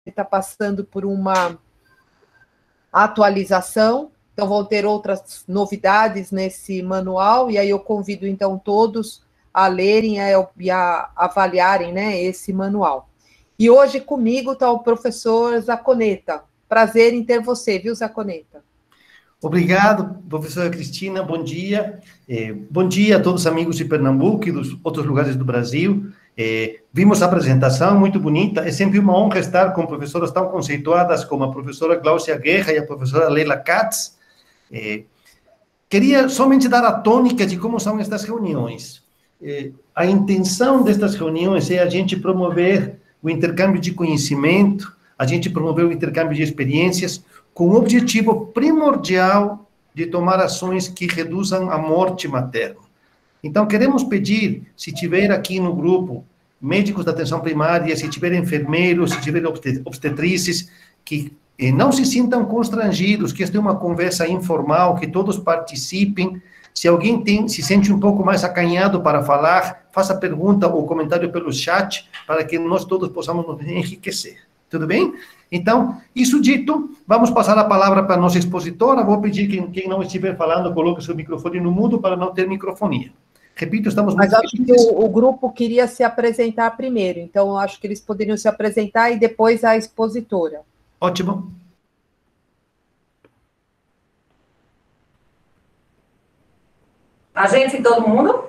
está passando por uma atualização, então vão ter outras novidades nesse manual, e aí eu convido, então, todos a lerem e a avaliarem, né, esse manual. E hoje comigo está o professor Zaconeta. Prazer em ter você, viu, Zaconeta? Obrigado, professora Cristina, bom dia. Bom dia a todos os amigos de Pernambuco e dos outros lugares do Brasil. Vimos a apresentação, muito bonita. É sempre uma honra estar com professoras tão conceituadas como a professora Gláucia Guerra e a professora Leila Katz. Queria somente dar a tônica de como são estas reuniões. A intenção destas reuniões é a gente promover o intercâmbio de conhecimento, a gente promover o intercâmbio de experiências, com o objetivo primordial de tomar ações que reduzam a morte materna. Então, queremos pedir, se tiver aqui no grupo médicos da atenção primária, se tiver enfermeiros, se tiver obstetrizes, que não se sintam constrangidos, que esta é uma conversa informal, que todos participem. Se alguém se sente um pouco mais acanhado para falar, faça pergunta ou comentário pelo chat, para que nós todos possamos nos enriquecer. Tudo bem? Então, isso dito, vamos passar a palavra para a nossa expositora. Vou pedir que quem não estiver falando, coloque seu microfone no mudo para não ter microfonia. Repito, estamos muito felizes. Mas acho que o grupo queria se apresentar primeiro, então acho que eles poderiam se apresentar e depois a expositora. Ótimo. A gente, todo mundo?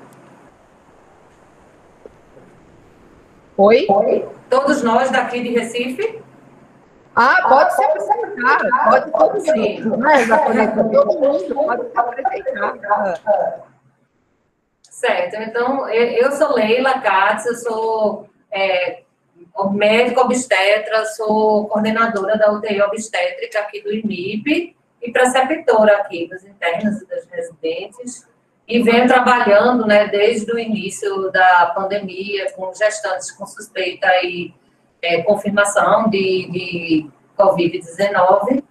Oi? Todos nós daqui de Recife? Pode se apresentar, pode todo mundo, né, Zaconeta? Todo mundo pode se apresentar. Certo, então, eu sou Leila Katz, eu sou médica obstetra, sou coordenadora da UTI obstétrica aqui do IMIP e preceptora aqui das internas e das residentes, e venho trabalhando, né, desde o início da pandemia com gestantes com suspeita e confirmação de Covid-19,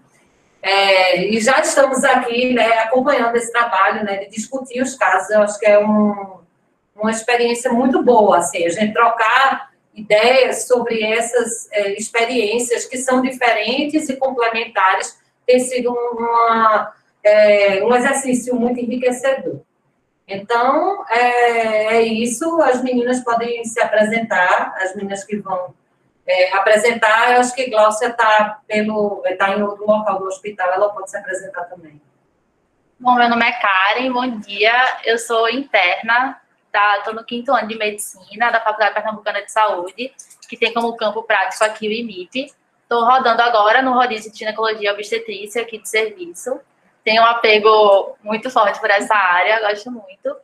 e já estamos aqui, né, acompanhando esse trabalho, né, de discutir os casos. Eu acho que é uma experiência muito boa, assim, a gente trocar ideias sobre essas experiências que são diferentes e complementares, tem sido um exercício muito enriquecedor. Então, é isso, as meninas podem se apresentar, as meninas que vão apresentar. Eu acho que Gláucia está em outro local do hospital, ela pode se apresentar também. Bom, meu nome é Karen, bom dia, eu sou interna, estou no 5º ano de medicina da Faculdade Pernambucana de Saúde, que tem como campo prático aqui o IMIP. Estou rodando agora no rodízio de ginecologia e obstetrícia aqui de serviço. Tenho um apego muito forte por essa área, gosto muito.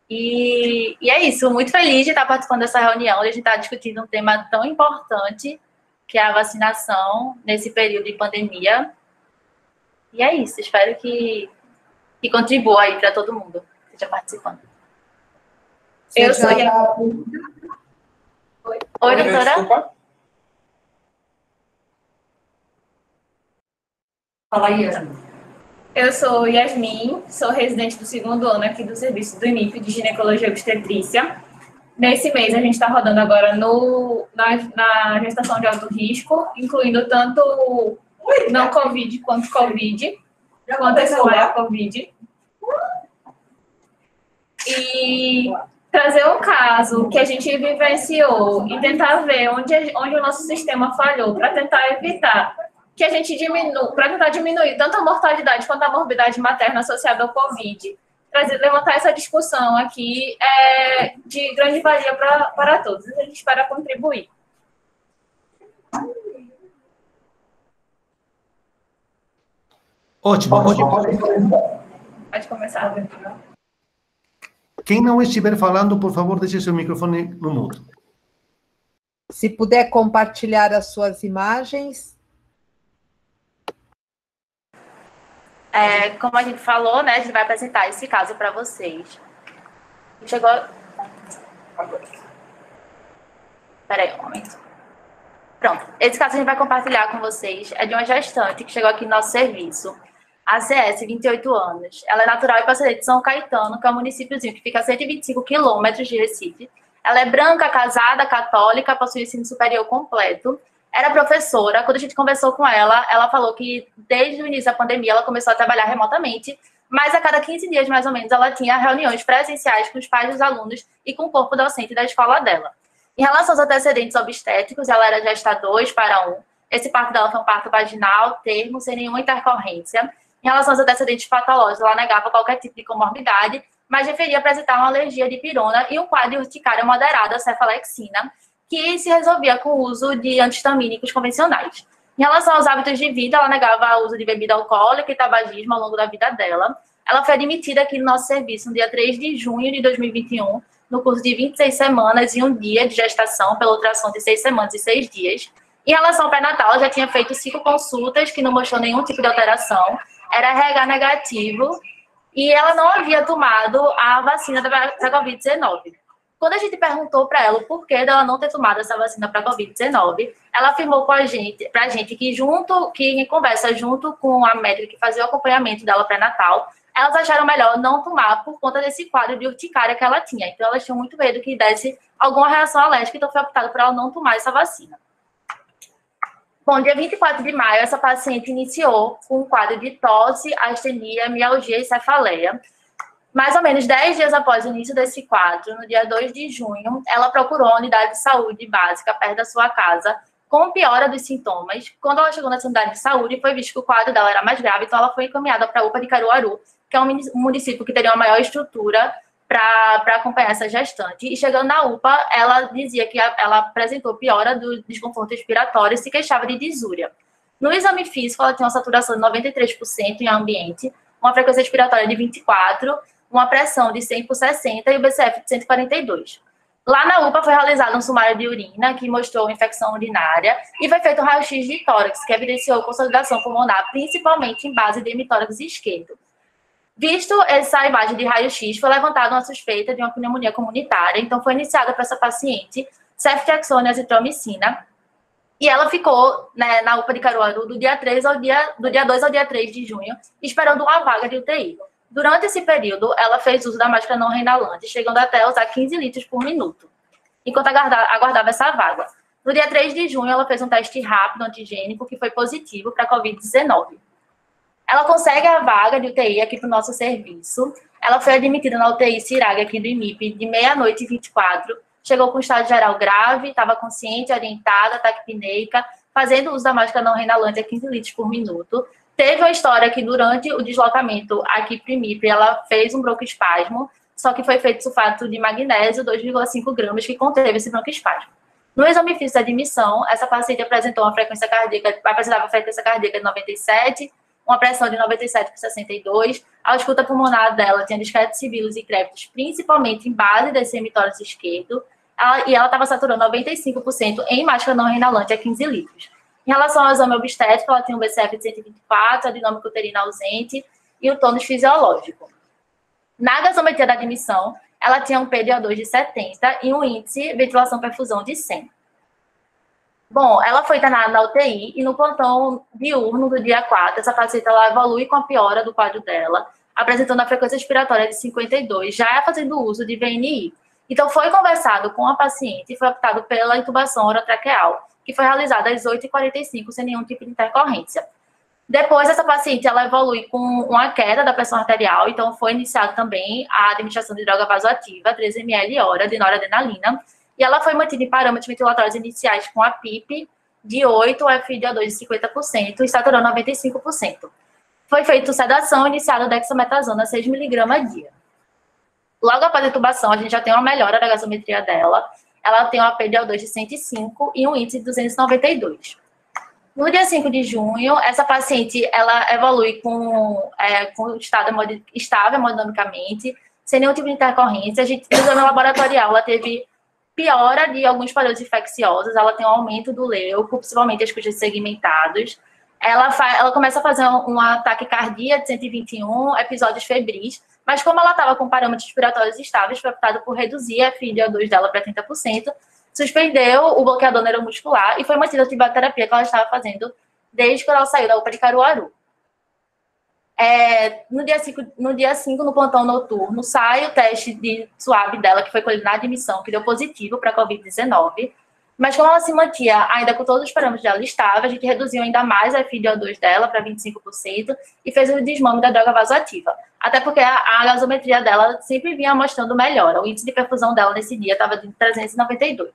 E é isso, muito feliz de estar participando dessa reunião, de a gente estar discutindo um tema tão importante, que é a vacinação nesse período de pandemia. E é isso, espero que contribua aí para todo mundo que esteja participando. Eu sou Oi, doutora? Desculpa. Fala aí, Yasmin. Eu sou Yasmin, sou residente do 2º ano aqui do serviço do IMIP de ginecologia e obstetrícia. Nesse mês, a gente está rodando agora na gestação de alto risco, incluindo tanto não Covid quanto Covid, quanto a Covid. E trazer um caso que a gente vivenciou e tentar ver onde o nosso sistema falhou, para tentar evitar que a gente para tentar diminuir tanto a mortalidade quanto a morbidade materna associada ao Covid. Levantar essa discussão aqui de grande valia para todos. A gente espera contribuir. Ótimo. Pode começar. Quem não estiver falando, por favor, deixe seu microfone no mudo. Se puder compartilhar as suas imagens. Como a gente falou, né, a gente vai apresentar esse caso para vocês. Chegou... Peraí, um momento. Pronto, esse caso a gente vai compartilhar com vocês. É de uma gestante que chegou aqui no nosso serviço. ACS, 28 anos. Ela é natural e procedente de São Caetano, que é um municípiozinho que fica a 125 quilômetros de Recife. Ela é branca, casada, católica, possui ensino superior completo. era professora. Quando a gente conversou com ela, ela falou que desde o início da pandemia ela começou a trabalhar remotamente, mas a cada 15 dias, mais ou menos, ela tinha reuniões presenciais com os pais dos alunos e com o corpo docente da escola dela. Em relação aos antecedentes obstétricos, ela era gesta 2 para 1. Esse parto dela foi um parto vaginal, termo, sem nenhuma intercorrência. Em relação aos antecedentes patológicos, ela negava qualquer tipo de comorbidade, mas referia apresentar uma alergia de pirona e um quadro de urticária moderada, cefalexina, que se resolvia com o uso de antihistamínicos convencionais. Em relação aos hábitos de vida, ela negava o uso de bebida alcoólica e tabagismo ao longo da vida dela. Ela foi admitida aqui no nosso serviço no dia 3 de junho de 2021, no curso de 26 semanas e 1 dia de gestação, pela ultrassom de 6 semanas e 6 dias. Em relação ao pré-natal, ela já tinha feito 5 consultas, que não mostrou nenhum tipo de alteração, era RH negativo, e ela não havia tomado a vacina da Covid-19. Quando a gente perguntou para ela o porquê dela não ter tomado essa vacina para a Covid-19, ela afirmou para a gente que em conversa junto com a médica que fazia o acompanhamento dela pré-natal, elas acharam melhor não tomar por conta desse quadro de urticária que ela tinha. Então, elas tinham muito medo que desse alguma reação alérgica, então foi optado por ela não tomar essa vacina. Bom, dia 24 de maio, essa paciente iniciou com um quadro de tosse, astenia, mialgia e cefaleia. Mais ou menos 10 dias após o início desse quadro, no dia 2 de junho, ela procurou a unidade de saúde básica perto da sua casa, com piora dos sintomas. Quando ela chegou nessa unidade de saúde, foi visto que o quadro dela era mais grave, então ela foi encaminhada para a UPA de Caruaru, que é um município que teria uma maior estrutura para acompanhar essa gestante. E chegando na UPA, ela dizia que ela apresentou piora do desconforto respiratório e se queixava de disúria. No exame físico, ela tinha uma saturação de 93% em ambiente, uma frequência respiratória de 24, uma pressão de 100 por 60 e o BCF de 142. Lá na UPA foi realizado um sumário de urina que mostrou infecção urinária e foi feito um raio-x de tórax, que evidenciou consolidação pulmonar, principalmente em base de hemitórax esquerdo. Visto essa imagem de raio-x, foi levantada uma suspeita de uma pneumonia comunitária, então foi iniciada para essa paciente ceftriaxona e azitromicina, e ela ficou, né, na UPA de Caruaru do dia 2 ao dia 3 de junho, esperando uma vaga de UTI. Durante esse período, ela fez uso da máscara não reinalante, chegando até a usar 15 litros por minuto, enquanto aguardava essa vaga. No dia 3 de junho, ela fez um teste rápido antigênico, que foi positivo para a Covid-19. Ela consegue a vaga de UTI aqui para o nosso serviço. Ela foi admitida na UTI Ciraga aqui do IMIP de meia-noite e 24. Chegou com estado geral grave, estava consciente, orientada, taquipneica, fazendo uso da máscara não reinalante a 15 litros por minuto. Teve uma história que durante o deslocamento aqui para o IMIP, ela fez um broncoespasmo, só que foi feito sulfato de magnésio, 2,5 gramas, que conteve esse broncoespasmo. No exame físico de admissão, essa paciente apresentava frequência cardíaca de 97, uma pressão de 97 por 62, a ausculta pulmonar dela tinha discretos sibilos e crépitos, principalmente em base desse hemitórax esquerdo, e ela estava saturando 95% em máscara não reinalante a 15 litros. Em relação ao exame obstétrico, ela tinha um BCF de 124, a dinâmica uterina ausente e o tônus fisiológico. Na gasometria da admissão, ela tinha um PDO2 de 70 e um índice ventilação-perfusão de 100. Bom, ela foi internada na UTI e no plantão diurno do dia 4, essa paciente ela evolui com a piora do quadro dela, apresentando a frequência respiratória de 52, já fazendo uso de VNI. Então, foi conversado com a paciente e foi optado pela intubação orotraqueal, que foi realizada às 8h45, sem nenhum tipo de intercorrência. Depois, essa paciente ela evolui com uma queda da pressão arterial, então foi iniciada também a administração de droga vasoativa, 13 ml hora de noradrenalina, e ela foi mantida em parâmetros ventilatórios iniciais com a PIP de 8, o FiO2 de 50% e saturando 95%. Foi feita sedação iniciada dexametasona 6 mg a dia. Logo após a intubação, a gente já tem uma melhora da gasometria dela. Ela tem uma PDO2 de 105 e um índice de 292. No dia 5 de junho, essa paciente ela evolui com estado estável hemodinamicamente, sem nenhum tipo de intercorrência. A gente, no exame laboratorial, ela teve piora de alguns padrões infecciosos, ela tem um aumento do leuco, principalmente as custas segmentados. Ela começa a fazer um ataque cardíaco de 121, episódios febris, mas como ela estava com parâmetros respiratórios estáveis, foi optado por reduzir a FiO2 dela para 30%, suspendeu o bloqueador neuromuscular e foi mantida a antibioterapia que ela estava fazendo desde que ela saiu da UPA de Caruaru. No dia 5, no plantão noturno, sai o teste de suave dela, que foi colhido na admissão, que deu positivo para a Covid-19. Mas como ela se mantinha ainda com todos os parâmetros dela estável, a gente reduziu ainda mais a FiO2 dela para 25% e fez o desmame da droga vasoativa. Até porque a gasometria dela sempre vinha mostrando melhora. O índice de perfusão dela nesse dia estava de 392.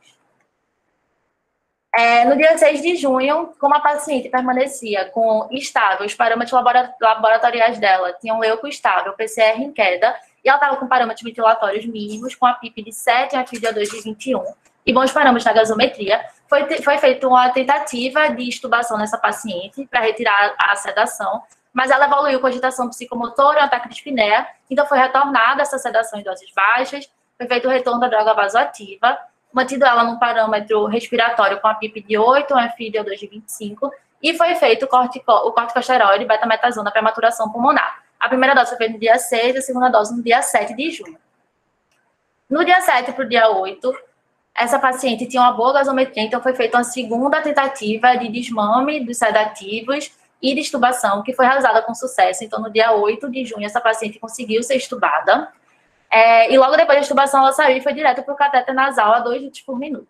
No dia 6 de junho, como a paciente permanecia com estável, os parâmetros laboratoriais dela tinham leuco estável, PCR em queda, e ela estava com parâmetros ventilatórios mínimos, com a PIP de 7 e a FiO2 de 21, e bons parâmetros na gasometria, foi feita uma tentativa de extubação nessa paciente para retirar a sedação, mas ela evoluiu com agitação psicomotora e um ataque de dispneia, então foi retornada essa sedação em doses baixas, foi feito o retorno da droga vasoativa, mantido ela num parâmetro respiratório com a PIP de 8, um FiO2 de 25, e foi feito o corticosteroide betametasona para maturação pulmonar. A primeira dose foi feita no dia 6, a segunda dose no dia 7 de junho. No dia 7 para o dia 8, essa paciente tinha uma boa gasometria, então foi feita uma segunda tentativa de desmame dos sedativos e de extubação, que foi realizada com sucesso. Então, no dia 8 de junho, essa paciente conseguiu ser extubada. E logo depois da extubação, ela saiu e foi direto para o catéter nasal a 2 litros por minuto.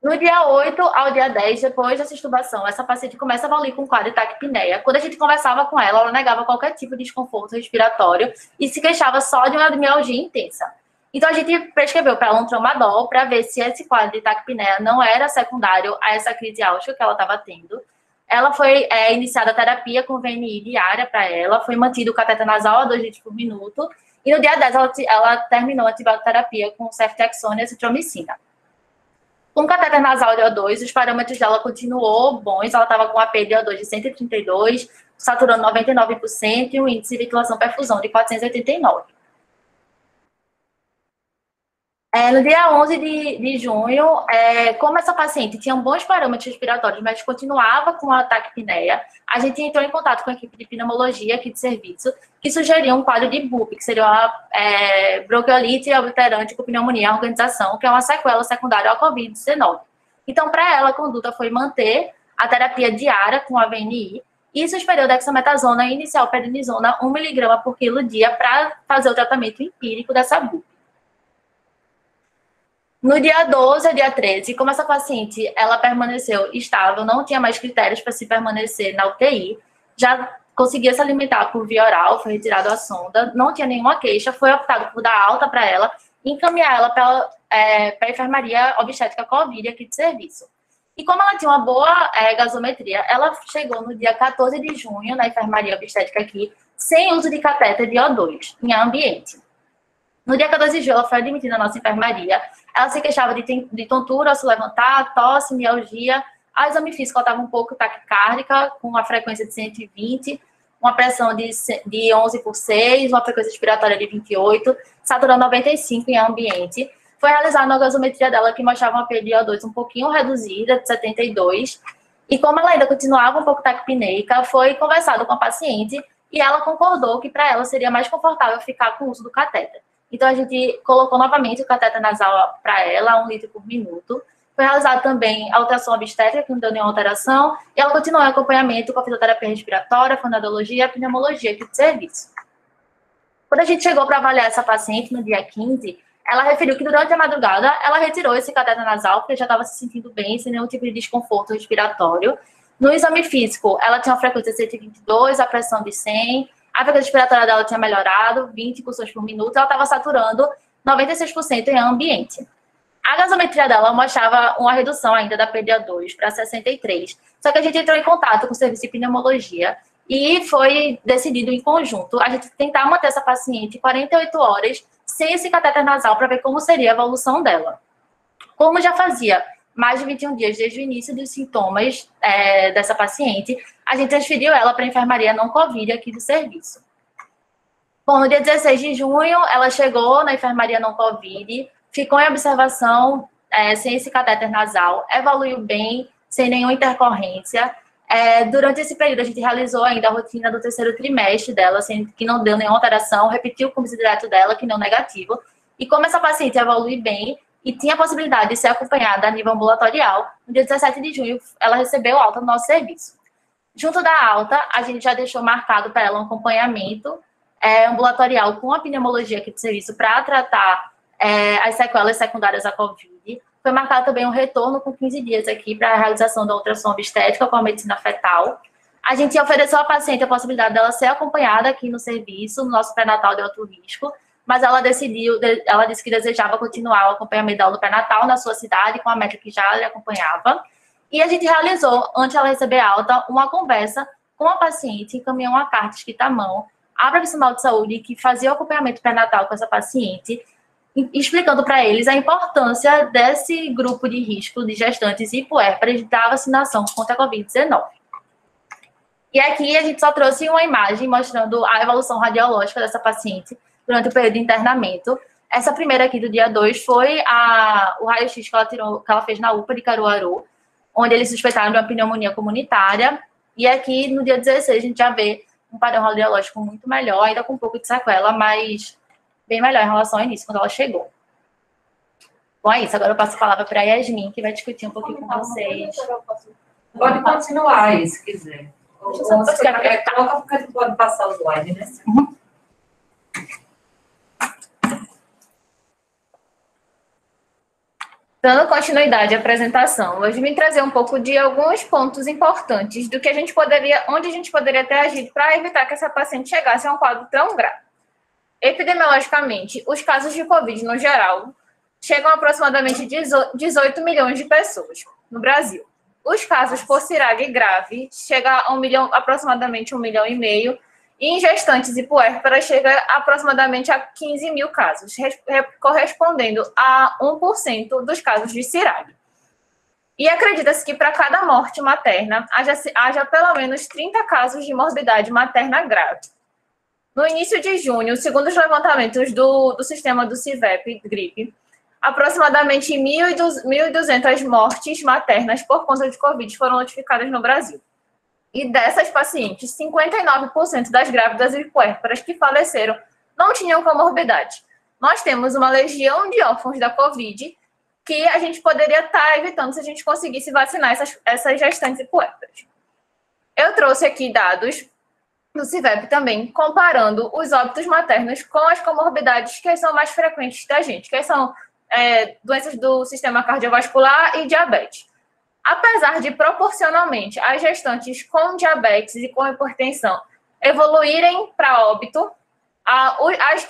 No dia 8 ao dia 10, depois dessa extubação, essa paciente começa a evoluir com quadro de taquipneia. Quando a gente conversava com ela, ela negava qualquer tipo de desconforto respiratório e se queixava só de uma admialgia intensa. Então, a gente prescreveu para ela um tramadol para ver se esse quadro de taquipneia não era secundário a essa crise álgica que ela estava tendo. Ela foi iniciada a terapia com VNI diária para ela, foi mantido o cateter nasal a 2 litros por minuto, e no dia 10 ela terminou a antibioterapia com ceftriaxona e azitromicina. Com o cateter nasal de O2, os parâmetros dela continuou bons, ela estava com a P de O2 de 132, saturando 99% e um índice de ventilação-perfusão de 489. No dia 11 de junho, como essa paciente tinha bons parâmetros respiratórios, mas continuava com a taquipneia, a gente entrou em contato com a equipe de pneumologia aqui de serviço, que sugeriu um quadro de BUP, que seria uma bronquiolite obliterante com pneumonia organização, que é uma sequela secundária ao Covid-19. Então, para ela, a conduta foi manter a terapia diária com a VNI e suspendeu dexametasona e inicial prednisona 1 mg por quilo dia para fazer o tratamento empírico dessa BUP. No dia 12 ao dia 13, como essa paciente ela permaneceu estável, não tinha mais critérios para se permanecer na UTI, já conseguia se alimentar por via oral, foi retirado a sonda, não tinha nenhuma queixa, foi optado por dar alta para ela e encaminhar ela para a enfermaria obstétrica Covid aqui de serviço. E como ela tinha uma boa gasometria, ela chegou no dia 14 de junho na enfermaria obstétrica aqui, sem uso de catéter de O2, em ambiente. No dia 14 de julho, ela foi admitida na nossa enfermaria. Ela se queixava de tontura ao se levantar, tosse, mialgia. A exame físico, ela estava um pouco taquicárdica, com uma frequência de 120, uma pressão de 11/6, uma frequência respiratória de 28, saturando 95 em ambiente. Foi realizada uma gasometria dela que mostrava uma P de O2 um pouquinho reduzida, de 72. E como ela ainda continuava um pouco taquipneica, foi conversado com a paciente e ela concordou que para ela seria mais confortável ficar com o uso do catéter. Então, a gente colocou novamente o catéter nasal para ela, 1 litro por minuto. Foi realizada também a ultrassom obstétrica, que não deu nenhuma alteração, e ela continuou em acompanhamento com a fisioterapia respiratória, a fonoaudiologia e a pneumologia aqui de serviço. Quando a gente chegou para avaliar essa paciente no dia 15, ela referiu que durante a madrugada ela retirou esse catéter nasal, porque já estava se sentindo bem, sem nenhum tipo de desconforto respiratório. No exame físico, ela tinha uma frequência de 122, a pressão de 100, a frequência respiratória dela tinha melhorado, 20 pulsões por minuto, ela estava saturando 96% em ambiente. A gasometria dela mostrava uma redução ainda da PDO2 para 63, só que a gente entrou em contato com o serviço de pneumologia e foi decidido em conjunto a gente tentar manter essa paciente 48 horas sem esse catéter nasal para ver como seria a evolução dela. Como já fazia mais de 21 dias desde o início dos sintomas dessa paciente, a gente transferiu ela para a enfermaria não Covid aqui do serviço. Bom, no dia 16 de junho, ela chegou na enfermaria não Covid, ficou em observação sem esse catéter nasal, evoluiu bem, sem nenhuma intercorrência. Durante esse período, a gente realizou ainda a rotina do terceiro trimestre dela, que não deu nenhuma alteração, repetiu o carboidrato dela, que não negativo. E como essa paciente evolui bem e tinha a possibilidade de ser acompanhada a nível ambulatorial, no dia 17 de junho, ela recebeu alta no nosso serviço. Junto da alta, a gente já deixou marcado para ela um acompanhamento ambulatorial com a pneumologia aqui do serviço para tratar as sequelas secundárias à Covid. Foi marcado também um retorno com 15 dias aqui para a realização da ultrassom obstétrica com a medicina fetal. A gente ofereceu à paciente a possibilidade dela ser acompanhada aqui no serviço, no nosso pré-natal de alto risco, mas ela disse que desejava continuar o acompanhamento dela no pré-natal na sua cidade, com a médica que já lhe acompanhava. E a gente realizou, antes de ela receber alta, uma conversa com a paciente, encaminhou uma carta escrita à mão à profissional de saúde que fazia o acompanhamento pré-natal com essa paciente, explicando para eles a importância desse grupo de risco de gestantes e puérperas da vacinação contra a Covid-19. E aqui a gente só trouxe uma imagem mostrando a evolução radiológica dessa paciente durante o período de internamento. Essa primeira aqui do dia 2 foi o raio-x que ela fez na UPA de Caruaru, onde eles suspeitaram de uma pneumonia comunitária. E aqui no dia 16 a gente já vê um padrão radiológico muito melhor, ainda com um pouco de sequela, mas bem melhor em relação ao início, quando ela chegou. Bom, é isso. Agora eu passo a palavra para a Yasmin, que vai discutir um pouquinho com vocês. Pode continuar aí, se quiser. Pode passar o slide, né? Uhum. Dando continuidade à apresentação, hoje vim trazer um pouco de alguns pontos importantes do que onde a gente poderia ter agido para evitar que essa paciente chegasse a um quadro tão grave. Epidemiologicamente, os casos de Covid, no geral, chegam a aproximadamente 18 milhões de pessoas no Brasil. Os casos por CIRAG grave chegam a aproximadamente 1,5 milhão, e em gestantes e puérperas chega aproximadamente a 15 mil casos, correspondendo a 1% dos casos de CIRAG. E acredita-se que para cada morte materna haja pelo menos 30 casos de morbidade materna grave. No início de junho, segundo os levantamentos do sistema do CIVEP-GRIPE, aproximadamente 1.200 mortes maternas por conta de Covid foram notificadas no Brasil. E dessas pacientes, 59% das grávidas e puérperas que faleceram não tinham comorbidade. Nós temos uma legião de órfãos da Covid que a gente poderia estar evitando se a gente conseguisse vacinar essas gestantes e puérperas. Eu trouxe aqui dados do CIVEP também, comparando os óbitos maternos com as comorbidades que são mais frequentes da gente, que são doenças do sistema cardiovascular e diabetes. Apesar de, proporcionalmente, as gestantes com diabetes e com hipertensão evoluírem para óbito, as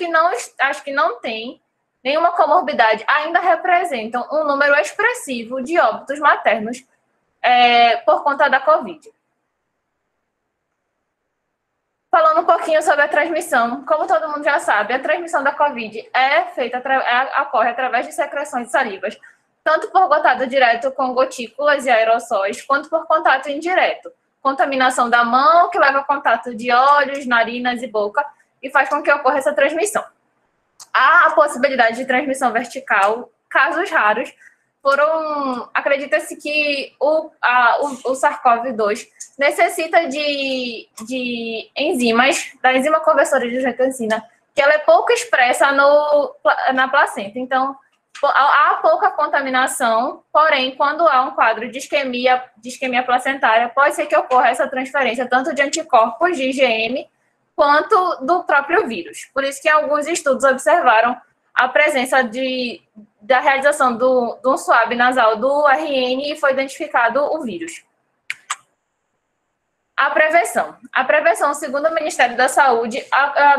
que não têm nenhuma comorbidade ainda representam um número expressivo de óbitos maternos por conta da Covid. Falando um pouquinho sobre a transmissão, como todo mundo já sabe, a transmissão da Covid ocorre através de secreções de salivas, tanto por contato direto com gotículas e aerossóis, quanto por contato indireto. Contaminação da mão, que leva a contato de olhos, narinas e boca, e faz com que ocorra essa transmissão. Há a possibilidade de transmissão vertical, casos raros. Acredita-se que o SARS-CoV-2 necessita de enzimas, da enzima conversora de angiotensina, que ela é pouco expressa na placenta. Então, há pouca contaminação, porém, quando há um quadro de isquemia placentária, pode ser que ocorra essa transferência tanto de anticorpos de IgM quanto do próprio vírus. Por isso que alguns estudos observaram a presença da realização de um swab nasal do RN e foi identificado o vírus. A prevenção, segundo o Ministério da Saúde,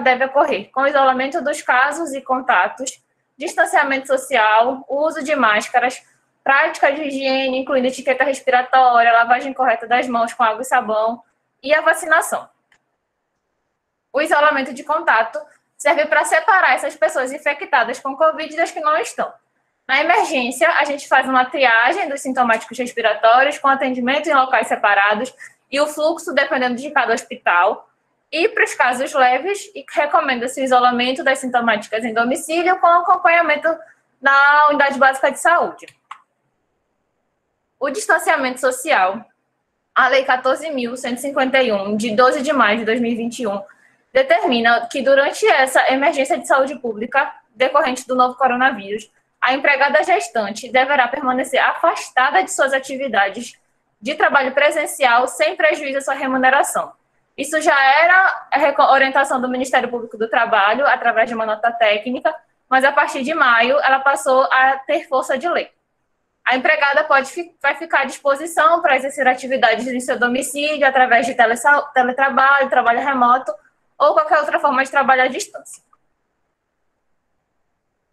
deve ocorrer com isolamento dos casos e contatos, distanciamento social, uso de máscaras, prática de higiene, incluindo etiqueta respiratória, lavagem correta das mãos com água e sabão e a vacinação. O isolamento de contato serve para separar essas pessoas infectadas com Covid das que não estão. Na emergência, a gente faz uma triagem dos sintomáticos respiratórios com atendimento em locais separados e o fluxo dependendo de cada hospital. E para os casos leves, recomenda-se o isolamento das sintomáticas em domicílio com acompanhamento na unidade básica de saúde. O distanciamento social, a Lei 14.151, de 12 de maio de 2021, determina que durante essa emergência de saúde pública decorrente do novo coronavírus, a empregada gestante deverá permanecer afastada de suas atividades de trabalho presencial sem prejuízo à sua remuneração. Isso já era a orientação do Ministério Público do Trabalho, através de uma nota técnica, mas a partir de maio ela passou a ter força de lei. A empregada vai ficar à disposição para exercer atividades em seu domicílio, através de teletrabalho, trabalho remoto ou qualquer outra forma de trabalho à distância.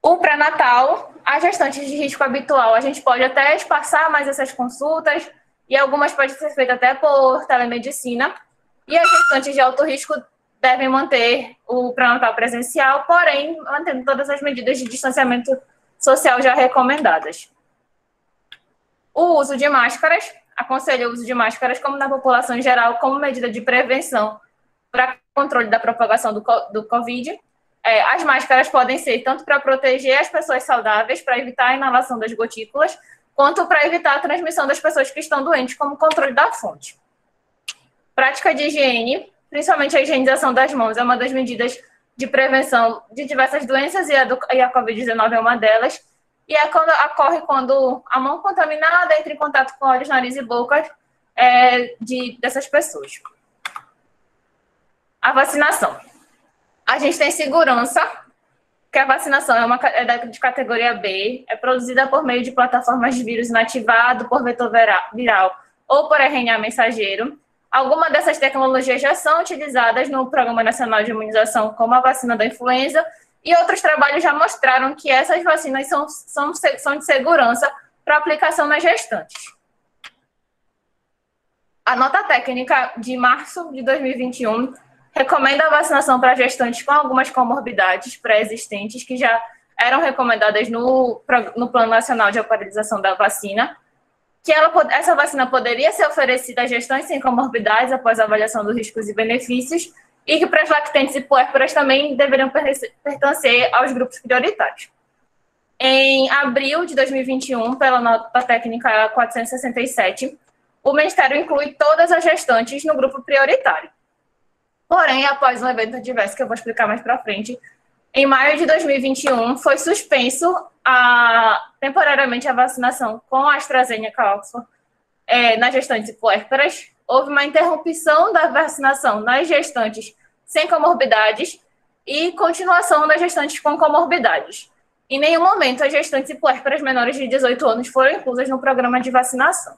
O pré-natal, as gestantes de risco habitual, a gente pode até espaçar mais essas consultas, e algumas podem ser feitas até por telemedicina, e as gestantes de alto risco devem manter o pré-natal presencial, porém, mantendo todas as medidas de distanciamento social já recomendadas. O uso de máscaras, aconselho o uso de máscaras, como na população em geral, como medida de prevenção para controle da propagação do Covid. As máscaras podem ser tanto para proteger as pessoas saudáveis, para evitar a inalação das gotículas, quanto para evitar a transmissão das pessoas que estão doentes, como controle da fonte. Prática de higiene, principalmente a higienização das mãos, é uma das medidas de prevenção de diversas doenças, e a Covid-19 é uma delas. E ocorre quando a mão contaminada entra em contato com olhos, nariz e boca dessas pessoas. A vacinação. A gente tem segurança, que a vacinação é de categoria B, é produzida por meio de plataformas de vírus inativado por vetor viral ou por RNA mensageiro. Algumas dessas tecnologias já são utilizadas no Programa Nacional de Imunização, como a vacina da influenza, e outros trabalhos já mostraram que essas vacinas são de segurança para aplicação nas gestantes. A nota técnica de março de 2021 recomenda a vacinação para gestantes com algumas comorbidades pré-existentes, que já eram recomendadas no Plano Nacional de Atualização da Vacina, que essa vacina poderia ser oferecida a gestantes sem comorbidades após a avaliação dos riscos e benefícios, e que para as lactentes e puérperas também deveriam pertencer aos grupos prioritários. Em abril de 2021, pela nota técnica 467, o Ministério inclui todas as gestantes no grupo prioritário. Porém, após um evento adverso, que eu vou explicar mais para frente, em maio de 2021, foi suspenso temporariamente a vacinação com a AstraZeneca Oxford nas gestantes e puérperas. Houve uma interrupção da vacinação nas gestantes sem comorbidades e continuação das gestantes com comorbidades. Em nenhum momento, as gestantes e puérperas menores de 18 anos foram inclusas no programa de vacinação.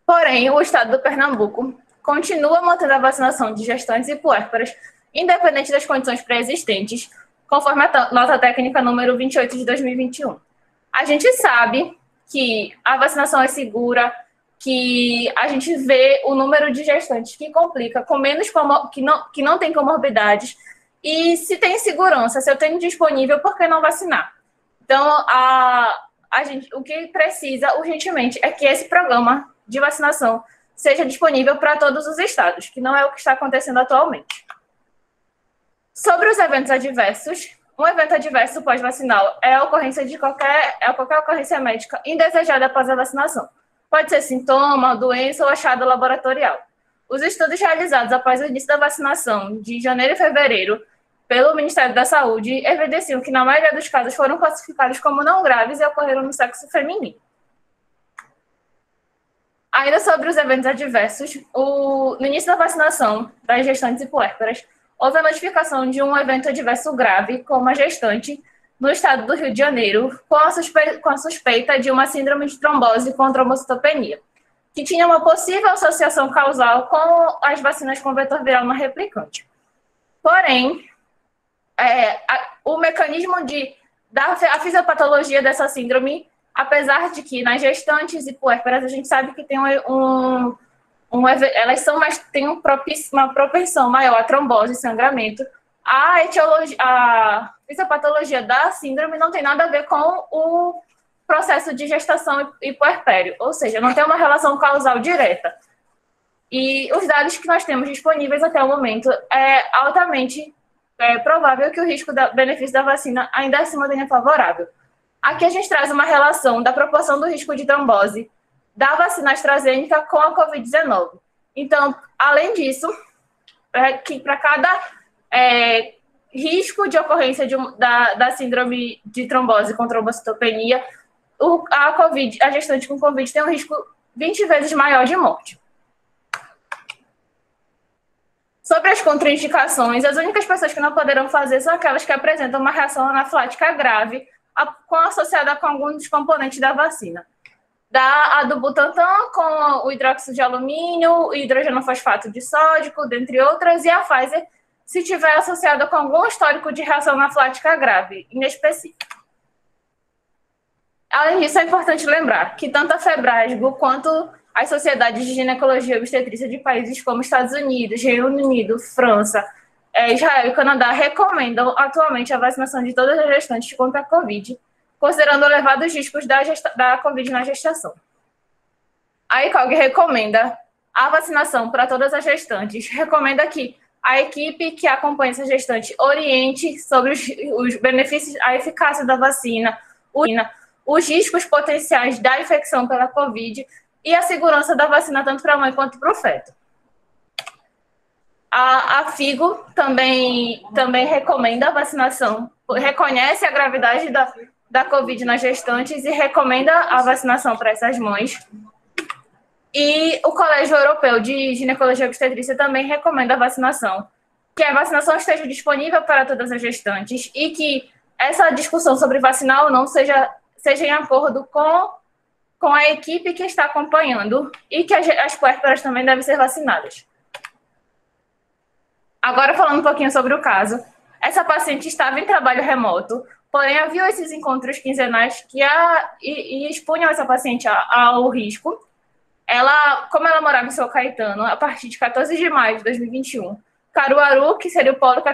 Porém, o estado do Pernambuco continua mantendo a vacinação de gestantes e puérperas, independente das condições pré-existentes, conforme a nota técnica número 28 de 2021. A gente sabe que a vacinação é segura, que a gente vê o número de gestantes que complica com menos que não tem comorbidades, e se tem segurança, se eu tenho disponível, por que não vacinar? Então, o que precisa urgentemente é que esse programa de vacinação seja disponível para todos os estados, que não é o que está acontecendo atualmente. Sobre os eventos adversos, um evento adverso pós-vacinal é a ocorrência de qualquer ocorrência médica indesejada após a vacinação. Pode ser sintoma, doença ou achado laboratorial. Os estudos realizados após o início da vacinação, de janeiro e fevereiro, pelo Ministério da Saúde, evidenciam que, na maioria dos casos, foram classificados como não graves e ocorreram no sexo feminino. Ainda sobre os eventos adversos, no início da vacinação das gestantes e puérperas, houve a notificação de um evento adverso grave com uma gestante no estado do Rio de Janeiro, com a suspeita de uma síndrome de trombose com trombocitopenia, que tinha uma possível associação causal com as vacinas com vetor viral não replicante. Porém, o mecanismo a fisiopatologia dessa síndrome, apesar de que nas gestantes e puérperas a gente sabe que tem elas têm uma propensão maior a trombose e sangramento, a fisiopatologia da síndrome não tem nada a ver com o processo de gestação e puerpério, ou seja, não tem uma relação causal direta. E os dados que nós temos disponíveis até o momento é altamente provável que o benefício da vacina ainda assim mantenha favorável. Aqui a gente traz uma relação da proporção do risco de trombose da vacina AstraZeneca com a Covid-19. Então, além disso, que para cada risco de ocorrência da síndrome de trombose com trombocitopenia, a gestante com Covid tem um risco 20 vezes maior de morte. Sobre as contraindicações, as únicas pessoas que não poderão fazer são aquelas que apresentam uma reação anafilática grave associada com algum dos componentes da vacina. A do Butantan com o hidróxido de alumínio, o hidrogeno-fosfato de sódico, dentre outras, e a Pfizer se tiver associada com algum histórico de reação anafilática grave, inespecífico. Além disso, é importante lembrar que tanto a Febrasgo quanto as sociedades de ginecologia e obstetrícia de países como Estados Unidos, Reino Unido, França, Israel e Canadá recomendam atualmente a vacinação de todas as gestantes contra a Covid, considerando elevados riscos da Covid na gestação. A ICOG recomenda a vacinação para todas as gestantes, recomenda que a equipe que acompanha essa gestante oriente sobre os benefícios, a eficácia da vacina, os riscos potenciais da infecção pela Covid e a segurança da vacina tanto para a mãe quanto para o feto. A FIGO também recomenda a vacinação, reconhece a gravidade da Covid nas gestantes e recomenda a vacinação para essas mães. E o Colégio Europeu de Ginecologia e Obstetrícia também recomenda a vacinação, que a vacinação esteja disponível para todas as gestantes e que essa discussão sobre vacinar ou não seja em acordo com a equipe que está acompanhando e que as puérperas também devem ser vacinadas. Agora, falando um pouquinho sobre o caso, essa paciente estava em trabalho remoto, porém havia esses encontros quinzenais que expunham essa paciente ao risco. Como ela morava em São Caetano, a partir de 14 de maio de 2021, Caruaru, que seria o polo que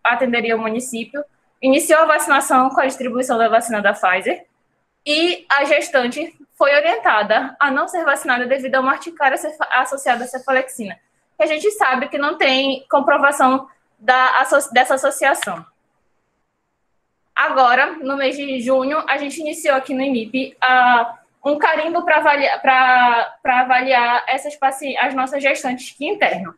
atenderia o município, iniciou a vacinação com a distribuição da vacina da Pfizer e a gestante foi orientada a não ser vacinada devido a uma urticária associada à cefalexina, que a gente sabe que não tem comprovação dessa associação. Agora, no mês de junho, a gente iniciou aqui no IMIP um carimbo para avaliar as nossas gestantes que internam.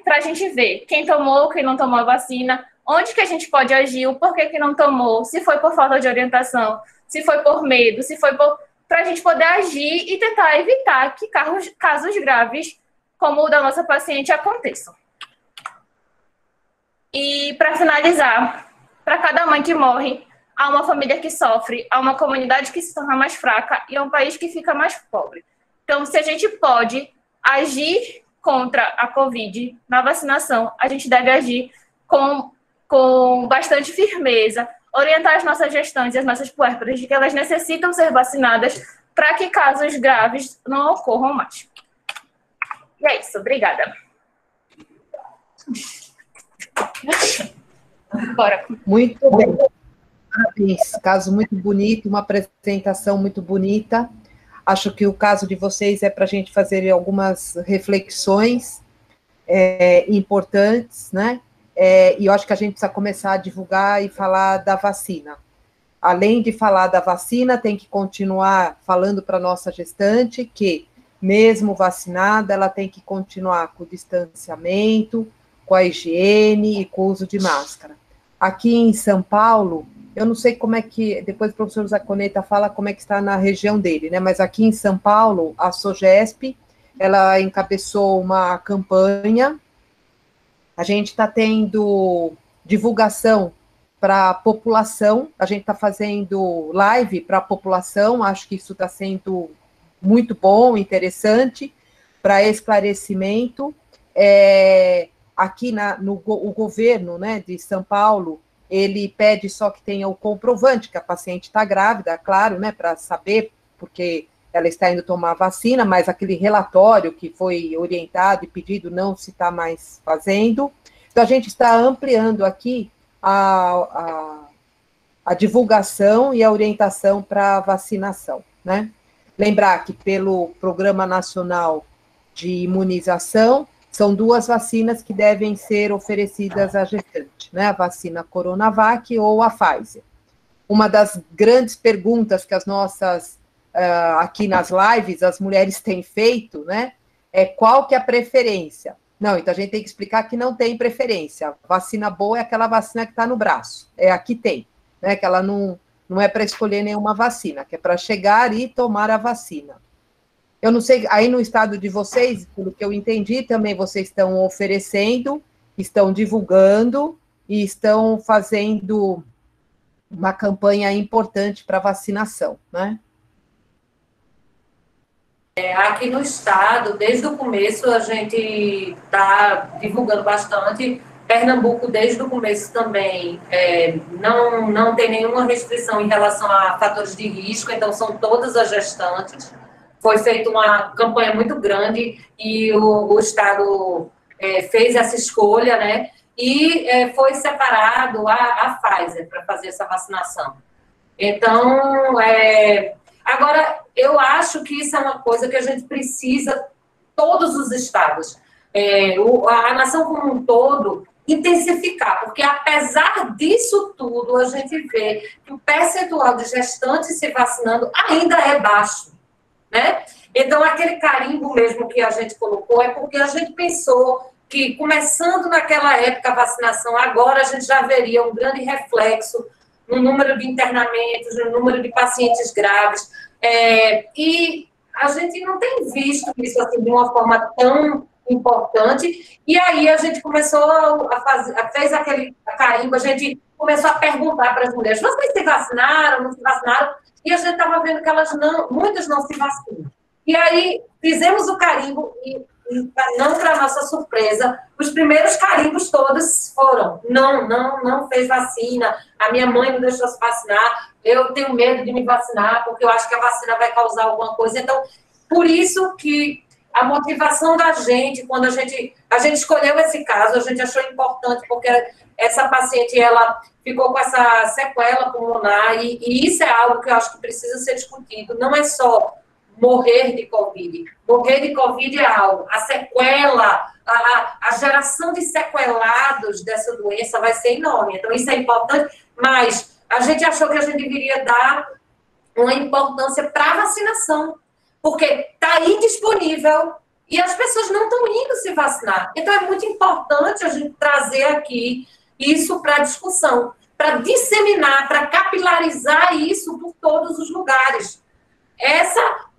Para a gente ver quem tomou, quem não tomou a vacina, onde que a gente pode agir, o porquê que não tomou, se foi por falta de orientação, se foi por medo, se foi para a gente poder agir e tentar evitar que casos graves, como o da nossa paciente, aconteçam. E, para finalizar, para cada mãe que morre, há uma família que sofre, há uma comunidade que se torna mais fraca e há um país que fica mais pobre. Então, se a gente pode agir contra a Covid na vacinação, a gente deve agir com bastante firmeza, orientar as nossas gestantes e as nossas puérperas de que elas necessitam ser vacinadas para que casos graves não ocorram mais. E é isso, obrigada. Bora. Muito bem. Parabéns, caso muito bonito, uma apresentação muito bonita. Acho que o caso de vocês é para a gente fazer algumas reflexões importantes, né? E eu acho que a gente precisa começar a divulgar e falar da vacina. Além de falar da vacina, tem que continuar falando para a nossa gestante que, mesmo vacinada, ela tem que continuar com o distanciamento, com a higiene e com o uso de máscara. Aqui em São Paulo, eu não sei como é que, depois o professor Zaconeta fala como é que está na região dele, né? Mas aqui em São Paulo, a SOGESP, ela encabeçou uma campanha. A gente está tendo divulgação para a população, a gente está fazendo live para a população, acho que isso está sendo muito bom, interessante, para esclarecimento. Aqui o governo, né, de São Paulo, ele pede só que tenha o comprovante que a paciente está grávida, claro, né, para saber, porque ela está indo tomar a vacina, mas aquele relatório que foi orientado e pedido não se está mais fazendo. Então, a gente está ampliando aqui a divulgação e a orientação para a vacinação, né? Lembrar que pelo Programa Nacional de Imunização, são 2 vacinas que devem ser oferecidas à gestante, né? A vacina Coronavac ou a Pfizer. Uma das grandes perguntas que as nossas, aqui nas lives, as mulheres têm feito, né? É qual que é a preferência? Não, então a gente tem que explicar que não tem preferência. A vacina boa é aquela vacina que está no braço. A que tem, né? Que ela não é para escolher nenhuma vacina, que é para chegar e tomar a vacina. Eu não sei, aí no estado de vocês, pelo que eu entendi, também vocês estão oferecendo, estão divulgando e estão fazendo uma campanha importante para vacinação, né? Aqui no estado, desde o começo, a gente está divulgando bastante. Pernambuco, desde o começo também, não tem nenhuma restrição em relação a fatores de risco, então são todas as gestantes. Foi feita uma campanha muito grande e o estado fez essa escolha, né? E foi separado a Pfizer para fazer essa vacinação. Então, agora, eu acho que isso é uma coisa que a gente precisa, todos os estados, a nação como um todo, intensificar, porque apesar disso tudo, a gente vê que o percentual de gestantes se vacinando ainda é baixo, né? Então, aquele carimbo mesmo que a gente colocou é porque a gente pensou que, começando naquela época a vacinação, agora a gente já veria um grande reflexo no número de internamentos, no número de pacientes graves, e a gente não tem visto isso assim de uma forma tão importante, e aí a gente começou fez aquele carimbo, a gente começou a perguntar para as mulheres, vocês se vacinaram, não se vacinaram? E a gente estava vendo que muitas não se vacinam. E aí fizemos o carimbo e não para nossa surpresa, os primeiros carimbos todos foram, não fez vacina, a minha mãe não deixou se vacinar, eu tenho medo de me vacinar, porque eu acho que a vacina vai causar alguma coisa. Então, por isso que a motivação da gente, quando a gente escolheu esse caso, a gente achou importante, porque essa paciente, ela ficou com essa sequela pulmonar, e isso é algo que eu acho que precisa ser discutido, não é só morrer de Covid. Morrer de Covid é algo. A sequela, a geração de sequelados dessa doença vai ser enorme. Então, isso é importante, mas a gente achou que a gente deveria dar uma importância para a vacinação, porque está aí disponível e as pessoas não estão indo se vacinar. Então, é muito importante a gente trazer aqui isso para discussão, para disseminar, para capilarizar isso por todos os lugares. Essa